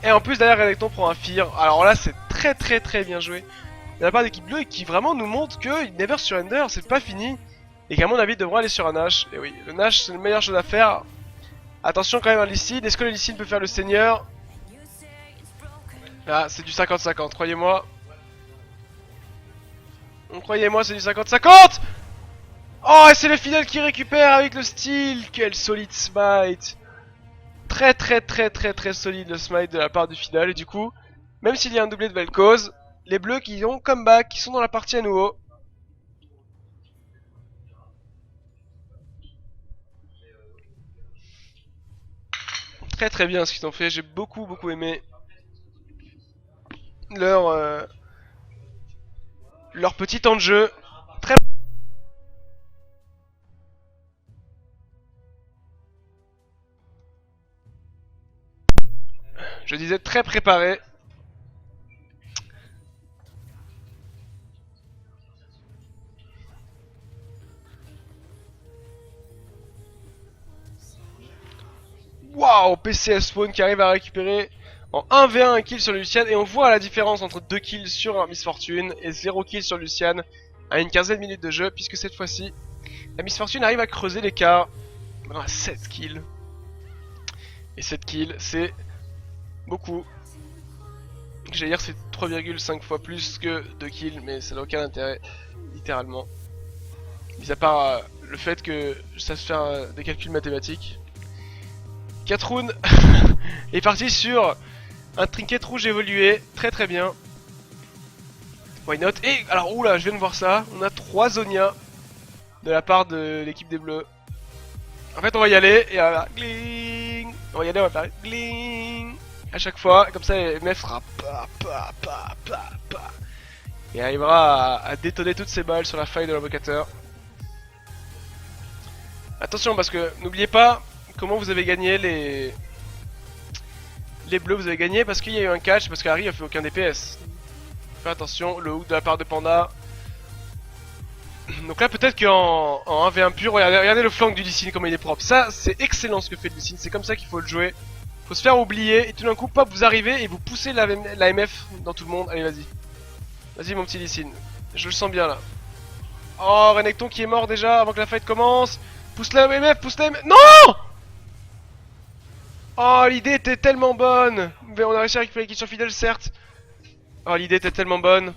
Speaker 1: Et en plus derrière Renekton prend un Fear. Alors là c'est très bien joué de la part d'équipe bleue qui vraiment nous montre que Never Surrender c'est pas fini et qu'à mon avis devra aller sur un Nash. Et oui, le Nash c'est la meilleure chose à faire. Attention quand même à Lee Sin, est-ce que le Lee Sin peut faire le seigneur? Ah c'est du 50-50, croyez-moi. Croyez-moi c'est du 50-50. Oh et c'est le final qui récupère avec le style. Quel solide smite. Très solide le smite de la part du final. Et du coup, même s'il y a un doublé de Vel'Koz, les bleus qui ont comeback, qui sont dans la partie à nouveau. Très bien ce qu'ils ont fait, j'ai beaucoup aimé. leur, leur petit temps de jeu. Très... Je disais très préparé. Waouh, PCS Spawn qui arrive à récupérer en 1v1 un kill sur Lucian. Et on voit la différence entre 2 kills sur Miss Fortune et 0 kill sur Lucian à une quinzaine de minutes de jeu. Puisque cette fois-ci, la Miss Fortune arrive à creuser l'écart. Maintenant à 7 kills. Et 7 kills, c'est beaucoup. J'allais dire c'est 3,5 fois plus que 2 kills, mais ça n'a aucun intérêt, littéralement. Mis à part le fait que ça se fait des calculs mathématiques. 4 rounds est parti sur un trinket rouge évolué, très très bien. Why not? Et alors, oula, je viens de voir ça, on a 3 Zonia de la part de l'équipe des bleus. En fait, on va y aller et gling. On va y aller, on va faire gling à chaque fois, comme ça MF fera pa et arrivera à détonner toutes ses balles sur la faille de l'invocateur. Attention parce que n'oubliez pas comment vous avez gagné les bleus, vous avez gagné parce qu'il y a eu un catch, parce qu'Harry a fait aucun DPS. Faites attention, le hook de la part de Panda. Donc là peut-être qu'en 1v1 pur, regardez le flank du Lee Sin, comment il est propre. Ça c'est excellent ce que fait le Lee Sin, c'est comme ça qu'il faut le jouer. Faut se faire oublier et tout d'un coup pop vous arrivez et vous poussez la MF dans tout le monde. Allez vas-y. Vas-y mon petit Lee Sin. Je le sens bien là. Oh Renekton qui est mort déjà avant que la fight commence. Pousse la MF, pousse la MF. Non! Oh l'idée était tellement bonne. Mais on a réussi à récupérer l'équipe sur Fidel certes. Oh l'idée était tellement bonne.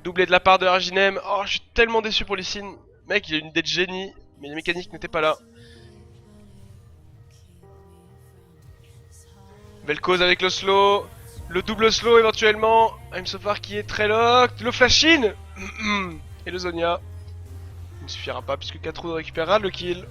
Speaker 1: Doublé de la part de Arginem. Oh je suis tellement déçu pour Lee Sin. Mec il a une idée de génie. Mais les mécaniques n'étaient pas là. Belle cause avec le slow, le double slow éventuellement, I'm so far qui est très locked, le flash in et le Zonia. Il ne suffira pas puisque Katrud récupérera le kill.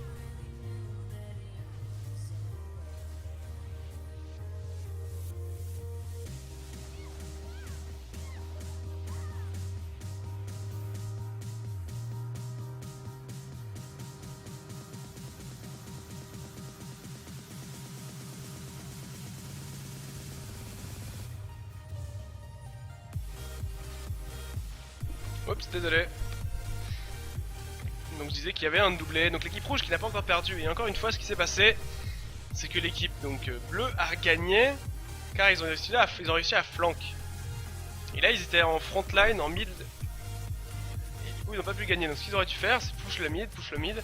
Speaker 1: Oups, désolé. Donc je disais qu'il y avait un doublé, donc l'équipe rouge qui n'a pas encore perdu. Et encore une fois, ce qui s'est passé, c'est que l'équipe donc bleue a gagné, car ils ont réussi à flank. Et là, ils étaient en front line, en mid. Et du coup, ils n'ont pas pu gagner. Donc ce qu'ils auraient dû faire, c'est push le mid,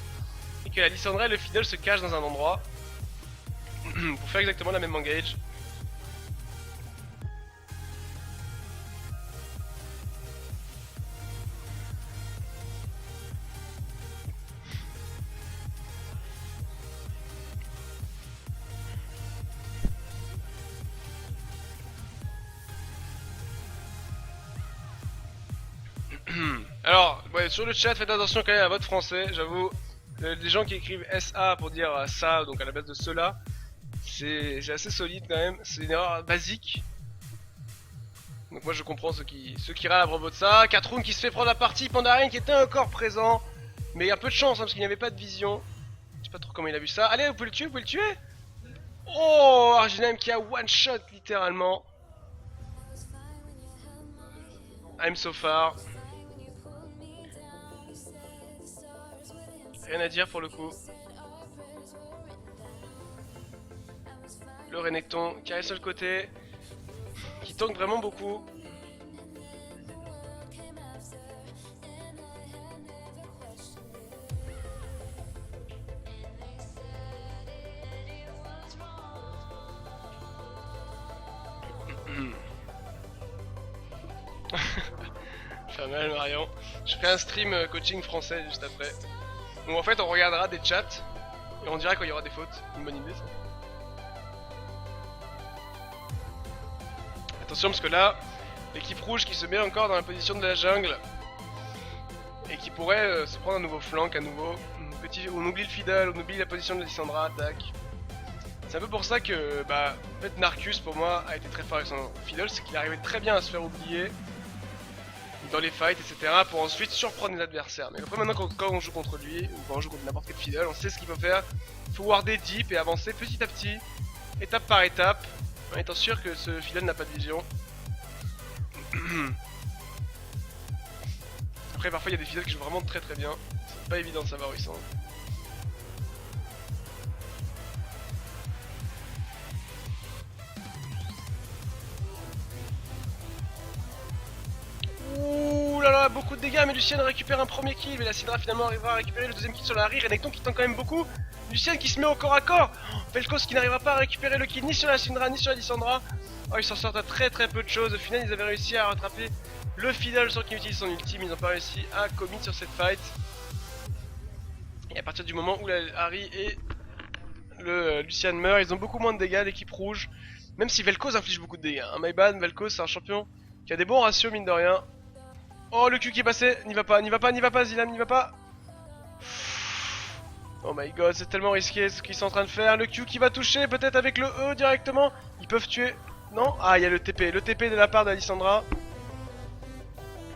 Speaker 1: et que la Lissandra et le Fiddle se cachent dans un endroit pour faire exactement la même engage. Alors, ouais, sur le chat, faites attention quand même à votre français, j'avoue. Les gens qui écrivent SA pour dire ça, donc à la base de cela, c'est assez solide quand même, c'est une erreur basique. Donc moi je comprends ceux qui râlent à propos de ça. Katrun qui se fait prendre la partie, Pandaren qui était encore présent, mais il y a peu de chance hein, parce qu'il n'y avait pas de vision. Je sais pas trop comment il a vu ça. Allez, vous pouvez le tuer, Oh, Arginem qui a one shot littéralement. I'm so far. Rien à dire pour le coup. Le Renekton qui arrive sur le côté, qui tank vraiment beaucoup. Pas mal Marion. Je ferai un stream coaching français juste après. Donc en fait on regardera des chats et on dira quand il y aura des fautes. Une bonne idée ça. Attention parce que là, l'équipe rouge qui se met encore dans la position de la jungle et qui pourrait se prendre un nouveau flank, à nouveau. On oublie le Fiddle, on oublie la position de Lissandra, attaque. C'est un peu pour ça que, bah, en fait, Narcus pour moi a été très fort avec son Fiddle, c'est qu'il arrivait très bien à se faire oublier dans les fights, etc. pour ensuite surprendre les adversaires. Mais après maintenant quand on joue contre lui, ou quand on joue contre n'importe quel Fiddle, on sait ce qu'il faut faire. Il faut warder deep et avancer petit à petit, étape par étape, en étant sûr que ce Fiddle n'a pas de vision. Après parfois il y a des Fiddles qui jouent vraiment très très bien, c'est pas évident de savoir où ils sont. Ouh là là, beaucoup de dégâts, mais Lucian récupère un premier kill, mais la Syndra finalement arrivera à récupérer le deuxième kill sur la Harry, Renekton qui tente quand même beaucoup, Lucian qui se met au corps à corps, Vel'Koz qui n'arrivera pas à récupérer le kill ni sur la Syndra ni sur la Lissandra. Oh, ils s'en sortent à très très peu de choses, au final ils avaient réussi à rattraper le Fiddle sans qu'il utilise son ultime, ils n'ont pas réussi à commit sur cette fight. Et à partir du moment où la Harry et le Lucian meurent, ils ont beaucoup moins de dégâts, l'équipe rouge, même si Vel'Koz inflige beaucoup de dégâts. My bad, Vel'Koz c'est un champion qui a des bons ratios mine de rien. Oh le Q qui est passé, n'y va pas, n'y va pas, n'y va pas, Zilam, n'y va pas. Oh my god, c'est tellement risqué ce qu'ils sont en train de faire. Le Q qui va toucher, peut-être avec le E directement. Ils peuvent tuer. Non. Ah, il y a le TP de la part d'Alissandra.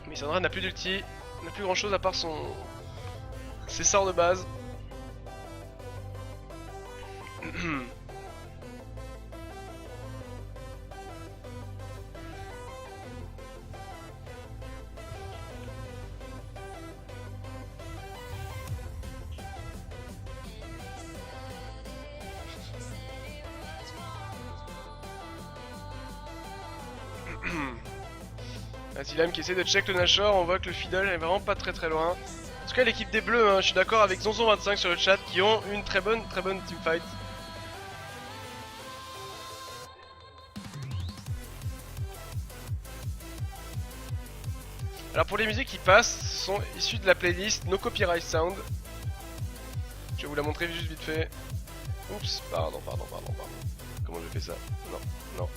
Speaker 1: Mais Lissandra n'a plus d'ulti, n'a plus grand chose à part ses sorts de base. Zilam qui essaie de check le Nashor, on voit que le Fiddle est vraiment pas très loin. En tout cas l'équipe des bleus, hein, je suis d'accord avec Zonzon25 sur le chat qui ont une très bonne teamfight. Alors pour les musiques qui passent, ce sont issues de la playlist No Copyright Sound. Je vais vous la montrer juste vite fait. Oups, pardon. Comment je fais ça? Non.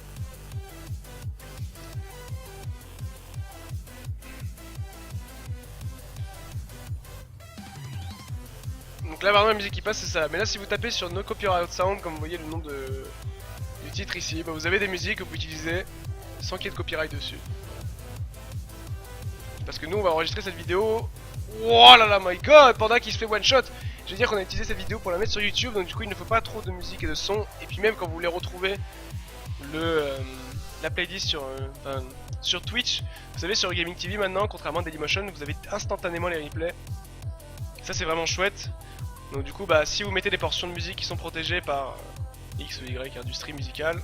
Speaker 1: Donc là vraiment la musique qui passe c'est ça, mais là si vous tapez sur No Copyright Sound, comme vous voyez le nom du titre ici, bah, vous avez des musiques que vous pouvez utiliser sans qu'il y ait de copyright dessus. Parce que nous on va enregistrer cette vidéo, oh là là my god, Panda qui se fait one shot. Je veux dire qu'on a utilisé cette vidéo pour la mettre sur YouTube, donc du coup il ne faut pas trop de musique et de son, et puis même quand vous voulez retrouver la playlist sur Twitch, vous savez sur Gaming TV maintenant, contrairement à Dailymotion, vous avez instantanément les replays. Ça c'est vraiment chouette. Donc du coup bah si vous mettez des portions de musique qui sont protégées par X ou Y industrie musicale.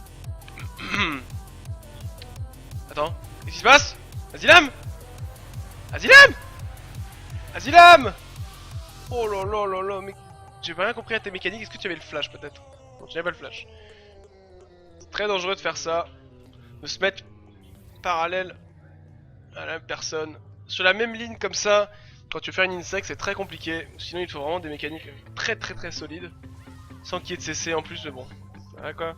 Speaker 1: Attends, qu'est-ce qui se passe? Azilam! Oh là, mais j'ai pas rien compris à tes mécaniques, est-ce que tu avais le flash peut-être? Non, tu n'avais pas le flash. C'est très dangereux de faire ça, de se mettre parallèle à la même personne, sur la même ligne comme ça. Quand tu veux faire une insect c'est très compliqué, sinon il faut vraiment des mécaniques très solides, sans qu'il y ait de CC en plus, mais bon, voilà quoi.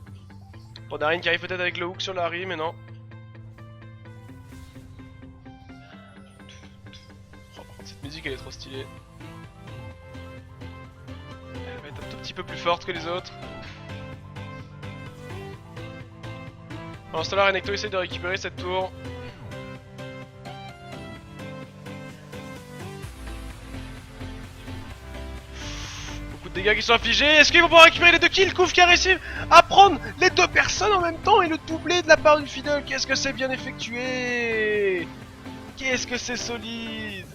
Speaker 1: Pandarin qui arrive peut-être avec le hook sur la Harry, mais non. Oh, par contre cette musique elle est trop stylée. Elle va être un tout petit peu plus forte que les autres. Alors ce là Renekton essaie de récupérer cette tour. Dégâts qui sont infligés, est-ce qu'ils vont pouvoir récupérer les deux kills? Kouf qui a réussi à prendre les deux personnes en même temps et le doubler de la part du Fiddle. Qu'est-ce que c'est bien effectué? Qu'est-ce que c'est solide?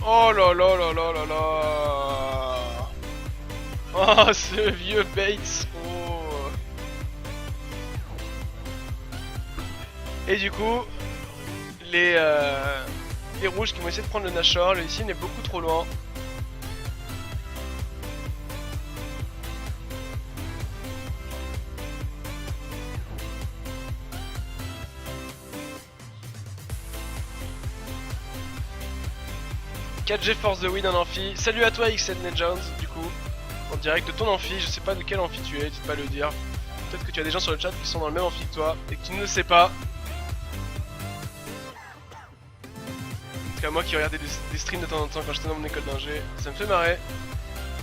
Speaker 1: Oh là là. Oh ce vieux Bates. Oh. Et du coup les rouges qui vont essayer de prendre le Nashor, le Lee Sin est beaucoup trop loin. .4G Force the Win en amphi. Salut à toi XN Legends du coup, en direct de ton amphi, je sais pas de quel amphi tu es, n'hésite pas à le dire. Peut-être que tu as des gens sur le chat qui sont dans le même amphi que toi et que tu ne le sais pas. Moi qui regardais des streams de temps en temps quand j'étais dans mon école d'ingé, ça me fait marrer.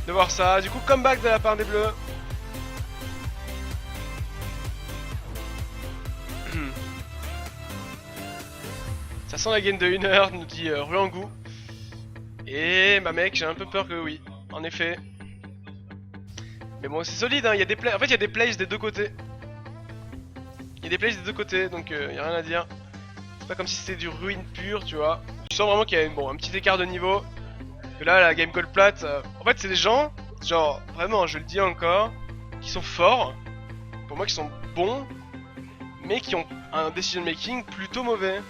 Speaker 1: de voir ça. Du coup, comeback de la part des bleus. Ça sent la game de 1 heure, nous dit Ruangu. Et bah mec, j'ai un peu peur que oui, en effet. Mais bon, c'est solide, hein. Il y a des plays. En fait, il y a des plays des deux côtés. Il y a des plays des deux côtés, donc il y a rien à dire. C'est pas comme si c'était du ruine pur, tu vois. Tu sens vraiment qu'il y a un petit écart de niveau. Que là, la game Gold Plat, en fait, c'est des gens, genre, vraiment, je le dis encore, qui sont forts, pour moi, qui sont bons, mais qui ont un decision making plutôt mauvais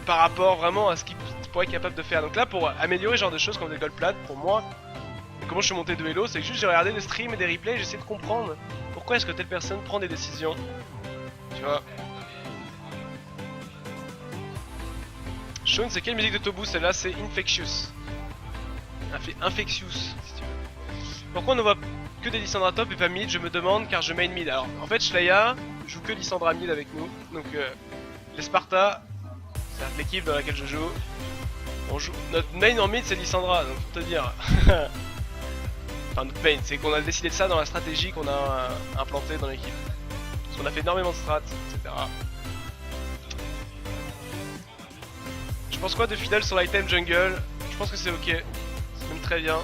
Speaker 1: par rapport vraiment à ce qu'ils pourraient être capables de faire. Donc là, pour améliorer ce genre de choses comme des Gold Plat, pour moi, et comment je suis monté de Hello, c'est que juste j'ai regardé des streams et des replays, j'essaie de comprendre pourquoi est-ce que telle personne prend des décisions. Tu vois. Sean, c'est quelle musique de Tobu? Celle-là, c'est Infectious. Infectious, si tu veux. Pourquoi on ne voit que des Lissandra top et pas mid? Je me demande, car je main mid. Alors, en fait, Shleya joue que Lissandra mid avec nous. Donc, les Sparta, c'est l'équipe dans laquelle je joue. On joue. Notre main en mid, c'est Lissandra, donc pour te dire. Enfin, notre main, c'est qu'on a décidé de ça dans la stratégie qu'on a implantée dans l'équipe. Parce qu'on a fait énormément de strats, etc. Je pense quoi de Fiddle sur l'item jungle? Je pense que c'est ok. C'est même très bien.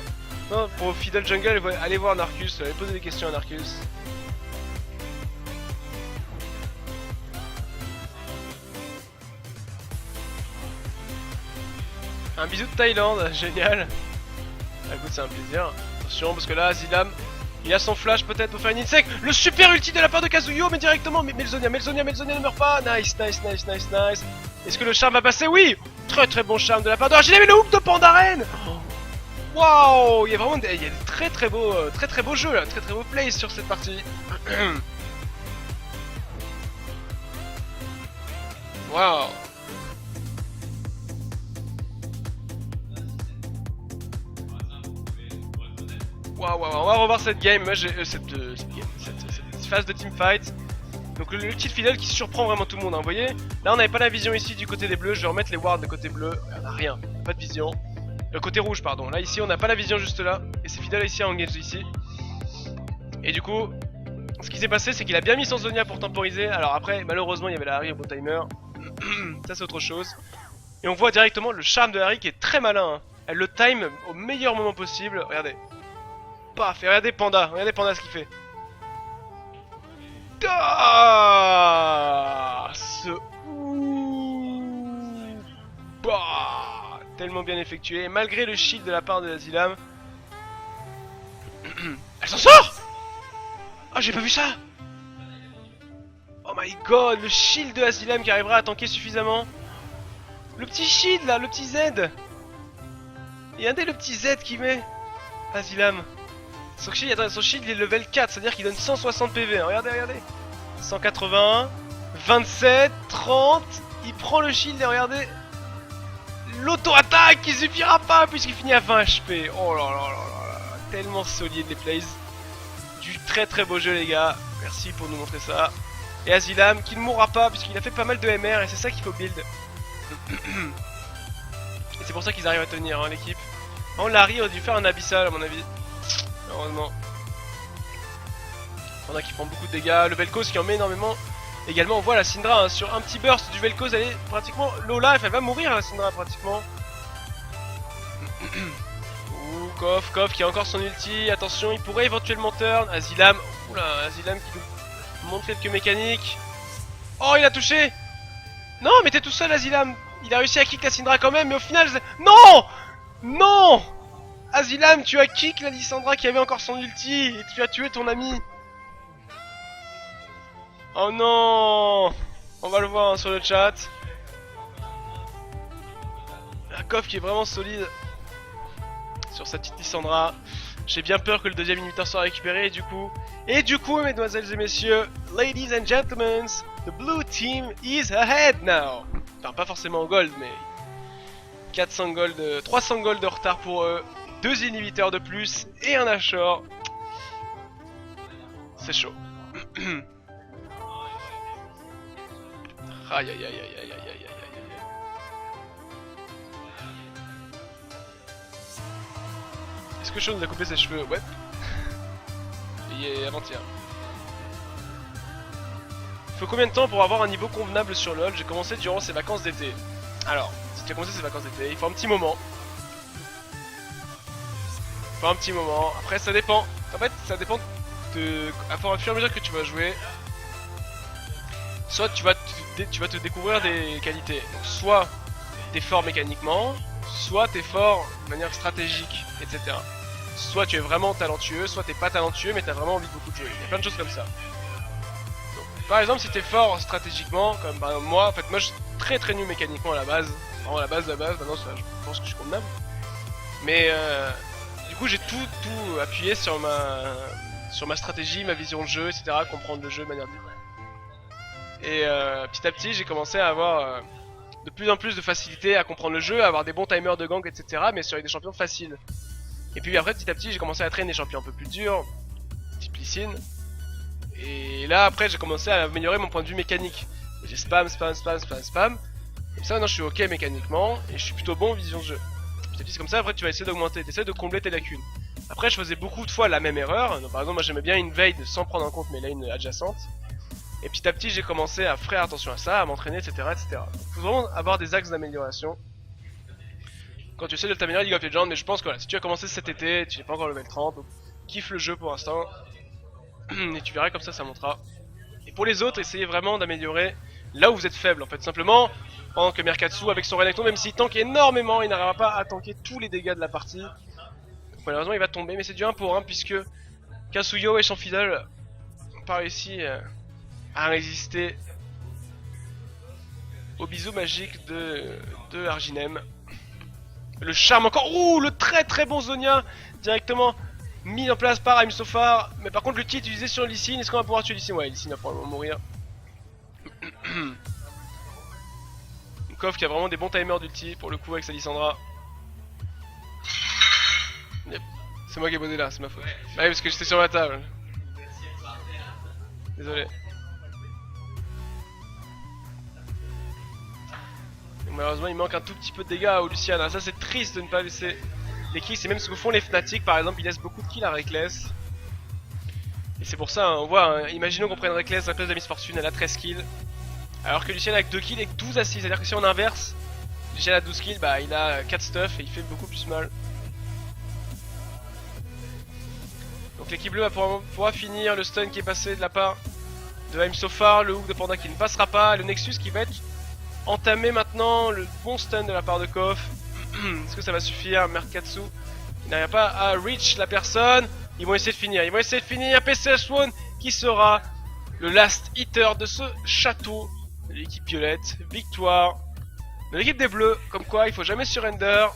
Speaker 1: Non, pour Fiddle jungle, allez voir Narcus, allez poser des questions à Narcus. Un bisou de Thaïlande, génial. Ah, écoute, c'est un plaisir. Attention, parce que là, Zilam, il a son flash peut-être pour faire une insect. Le super ulti de la part de Kazuyo, mais directement. Mais Melzonia ne meurt pas. Nice. Est-ce que le charme va passer? Oui. Très bon charme de la part de Argile, mais le hook de Pandaren. Waouh, il y a vraiment des très beaux jeux là, très beaux plays sur cette partie. Waouh. Waouh, on va revoir cette game, moi j'ai cette phase de teamfight. Donc le petit Fiddle qui surprend vraiment tout le monde, hein, vous voyez. Là on n'avait pas la vision ici du côté des bleus, je vais remettre les wards de côté bleu, on a rien, pas de vision. Le côté rouge pardon, là ici on n'a pas la vision juste là, et c'est Fiddle ici à engage ici. Et du coup, ce qui s'est passé c'est qu'il a bien mis son Zonia pour temporiser, alors après malheureusement il y avait la Harry au bon timer, ça c'est autre chose. Et on voit directement le charme de Harry qui est très malin, hein. Elle le time au meilleur moment possible, regardez. Paf, et regardez Panda ce qu'il fait. Ah, ce bah, tellement bien effectué. Et malgré le shield de la part de Zilam, elle s'en sort. Ah, j'ai pas vu ça. Oh my god, le shield de Azilam qui arrivera à tanker suffisamment. Le petit shield là, le petit Z. Regardez le petit Z qu'il met Azilam. Son shield, attendez, son shield il est level 4, c'est à dire qu'il donne 160 PV, hein. Regardez 181, 27, 30. Il prend le shield et regardez l'auto-attaque qui suffira pas puisqu'il finit à 20 HP. Oh là là, tellement solide les plays. Du très beau jeu les gars, merci pour nous montrer ça. Et Azilam qui ne mourra pas puisqu'il a fait pas mal de MR et c'est ça qu'il faut build. Et c'est pour ça qu'ils arrivent à tenir, hein, l'équipe. Oh, Larry aurait dû faire un abyssal à mon avis. Heureusement. On a qui prend beaucoup de dégâts. Le Vel'Koz qui en met énormément. Également, on voit la Syndra, hein, sur un petit burst du Vel'Koz, elle est pratiquement low life. Elle va mourir, la Syndra, pratiquement. Ouh, Kof qui a encore son ulti. Attention, il pourrait éventuellement turn. Azilam. Oula, Azilam qui nous montre quelques mécaniques. Oh, il a touché. Non, mais t'es tout seul, Azilam. Il a réussi à kick la Syndra quand même, mais au final. Non. Non. Azilam, tu as kick la Lissandra qui avait encore son ulti et tu as tué ton ami. Oh non. On va le voir, hein, sur le chat. La Kof qui est vraiment solide sur sa petite Lissandra. J'ai bien peur que le deuxième inhibiteur soit récupéré et du coup, mesdemoiselles et messieurs, ladies and gentlemen, the blue team is ahead now. Enfin, pas forcément en gold, mais 400 gold, 300 gold de retard pour eux. 2 inhibiteurs de plus et un Ashore. C'est chaud. Aïe. Est-ce que Shawn nous a coupé ses cheveux? Ouais. Et avant-hier. Il faut combien de temps pour avoir un niveau convenable sur LoL? J'ai commencé durant ces vacances d'été. Alors, si tu as commencé ces vacances d'été, il faut un petit moment. Il faut un petit moment. Après, ça dépend. En fait, ça dépend de... À fur et à mesure que tu vas jouer, soit tu vas te découvrir des qualités. Donc, soit t'es fort mécaniquement, soit t'es fort de manière stratégique, etc. Soit tu es vraiment talentueux, soit t'es pas talentueux mais t'as vraiment envie de beaucoup de jouer. Il y a plein de choses comme ça. Donc, par exemple, si t'es fort stratégiquement, comme par exemple moi, en fait moi je suis très nul mécaniquement à la base. Vraiment à la base, maintenant ça, je pense que je suis convenable. Mais du coup j'ai tout appuyé sur ma stratégie, ma vision de jeu, etc. Comprendre le jeu de manière libre. Et petit à petit j'ai commencé à avoir de plus en plus de facilité à comprendre le jeu, à avoir des bons timers de gank, etc. Mais sur des champions faciles. Et puis après petit à petit j'ai commencé à traîner des champions un peu plus durs, type Lee Sin. Et là après j'ai commencé à améliorer mon point de vue mécanique. J'ai spam. Comme ça maintenant je suis ok mécaniquement et je suis plutôt bon en vision de jeu. Petit à petit c'est comme ça, après tu vas essayer d'augmenter, tu essaies de combler tes lacunes. Après je faisais beaucoup de fois la même erreur. Donc, par exemple moi j'aimais bien invade sans prendre en compte mes lanes adjacentes. Et petit à petit j'ai commencé à faire attention à ça, à m'entraîner, etc. Il faut vraiment avoir des axes d'amélioration quand tu essaies de t'améliorer League of Legends. Mais je pense que voilà, si tu as commencé cet été, tu n'es pas encore level 30, donc kiffe le jeu pour l'instant. Et tu verras comme ça montera. Et pour les autres, essayez vraiment d'améliorer là où vous êtes faible en fait. Simplement, pendant que Merkatsu avec son Renekton, même s'il tank énormément, il n'arrivera pas à tanker tous les dégâts de la partie. Donc, malheureusement il va tomber, mais c'est du 1 pour 1 puisque Kasuyo et son fidèle n'ont pas réussi à résister au bisou magique de Arginem. Le charme encore. Ouh, le très bon Zonia directement mis en place par I'm So Far. Mais par contre l'ulti utilisé sur Lee Sin, est-ce qu'on va pouvoir tuer Lee Sin? Ouais, Lee Sin va probablement mourir. Kof qui a vraiment des bons timers d'ulti pour le coup avec sa Lissandra. Yep. C'est moi qui ai posé là, c'est ma faute. Ah oui, parce que j'étais sur ma table. Désolé. Donc, malheureusement il manque un tout petit peu de dégâts au Luciana. Ça c'est triste de ne pas laisser les kills. C'est même ce que font les Fnatic par exemple, ils laissent beaucoup de kills à Reckless. Et c'est pour ça, hein, on voit, hein, imaginons qu'on prenne Reckless à la place de Miss Fortune, elle a 13 kills. Alors que Luciana avec 2 kills et 12 assists, c'est à dire que si on inverse, Luciana a 12 kills, bah il a 4 stuff et il fait beaucoup plus mal. Donc l'équipe bleue va pouvoir finir le stun qui est passé de la part de I'm So Far, le hook de Panda qui ne passera pas, le Nexus qui va être entamé maintenant, le bon stun de la part de Kof. Est-ce que ça va suffire? Merkatsu il n'arrive pas à reach la personne. Ils vont essayer de finir, PCS1 qui sera le last hitter de ce château de l'équipe violette. Victoire de l'équipe des bleus, comme quoi il faut jamais surrender.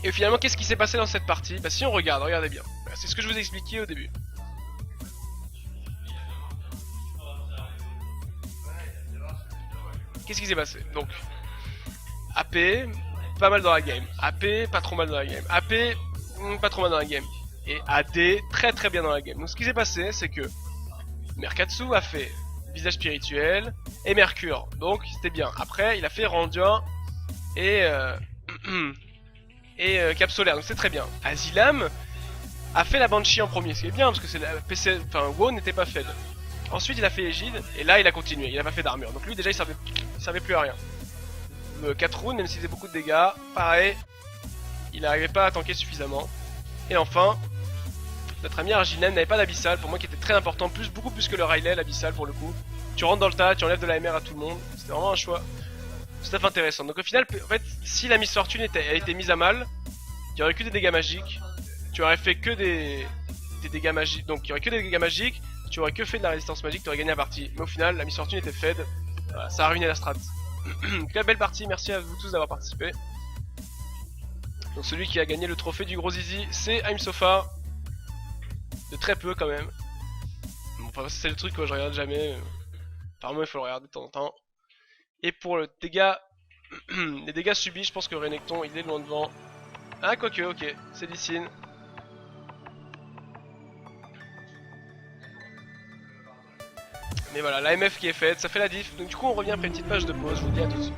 Speaker 1: Et finalement qu'est-ce qui s'est passé dans cette partie? Bah si on regarde, regardez bien, c'est ce que je vous ai expliqué au début. Qu'est-ce qui s'est passé? Donc AP, pas mal dans la game. AP, pas trop mal dans la game. AP, pas trop mal dans la game. Et AD, très bien dans la game. Donc ce qui s'est passé, c'est que Merkatsu a fait Visage Spirituel et Mercure. Donc c'était bien. Après, il a fait Randuin et Cap Solaire. Donc c'est très bien. Azilam a fait la Banshee en premier. Ce qui est bien parce que c'est la PC, enfin WoW n'était pas faible. Ensuite il a fait Égide et là il a continué. Il a pas fait d'armure. Donc lui déjà il servait plus à rien. Le 4 rounds, même s'il faisait beaucoup de dégâts, pareil, il n'arrivait pas à tanker suffisamment. Et enfin, notre ami Arginem n'avait pas d'abyssal, pour moi qui était très important, beaucoup plus que le Riley, l'abyssal pour le coup. Tu rentres dans le tas, tu enlèves de la MR à tout le monde, c'était vraiment un choix tout à fait intéressant. Donc au final, en fait, si la Miss Fortune a été mise à mal, il n'y aurait que des dégâts magiques, tu aurais fait que des dégâts magiques, donc il n'y aurait que des dégâts magiques, tu aurais que fait de la résistance magique, tu aurais gagné la partie. Mais au final, la Miss Fortune était fed, voilà, ça a ruiné la strat. Quelle belle partie, merci à vous tous d'avoir participé. Donc celui qui a gagné le trophée du gros zizi, c'est I'm So Far. De très peu quand même. Bon, enfin c'est le truc que je regarde jamais. Apparemment il faut le regarder de temps en temps. Et pour le dégât, les dégâts subis, je pense que Renekton il est loin devant. Ah quoique, ok, c'est Lee Sin. Mais voilà, la MF qui est faite, ça fait la diff. Donc du coup on revient après une petite page de pause, je vous dis à tout de suite.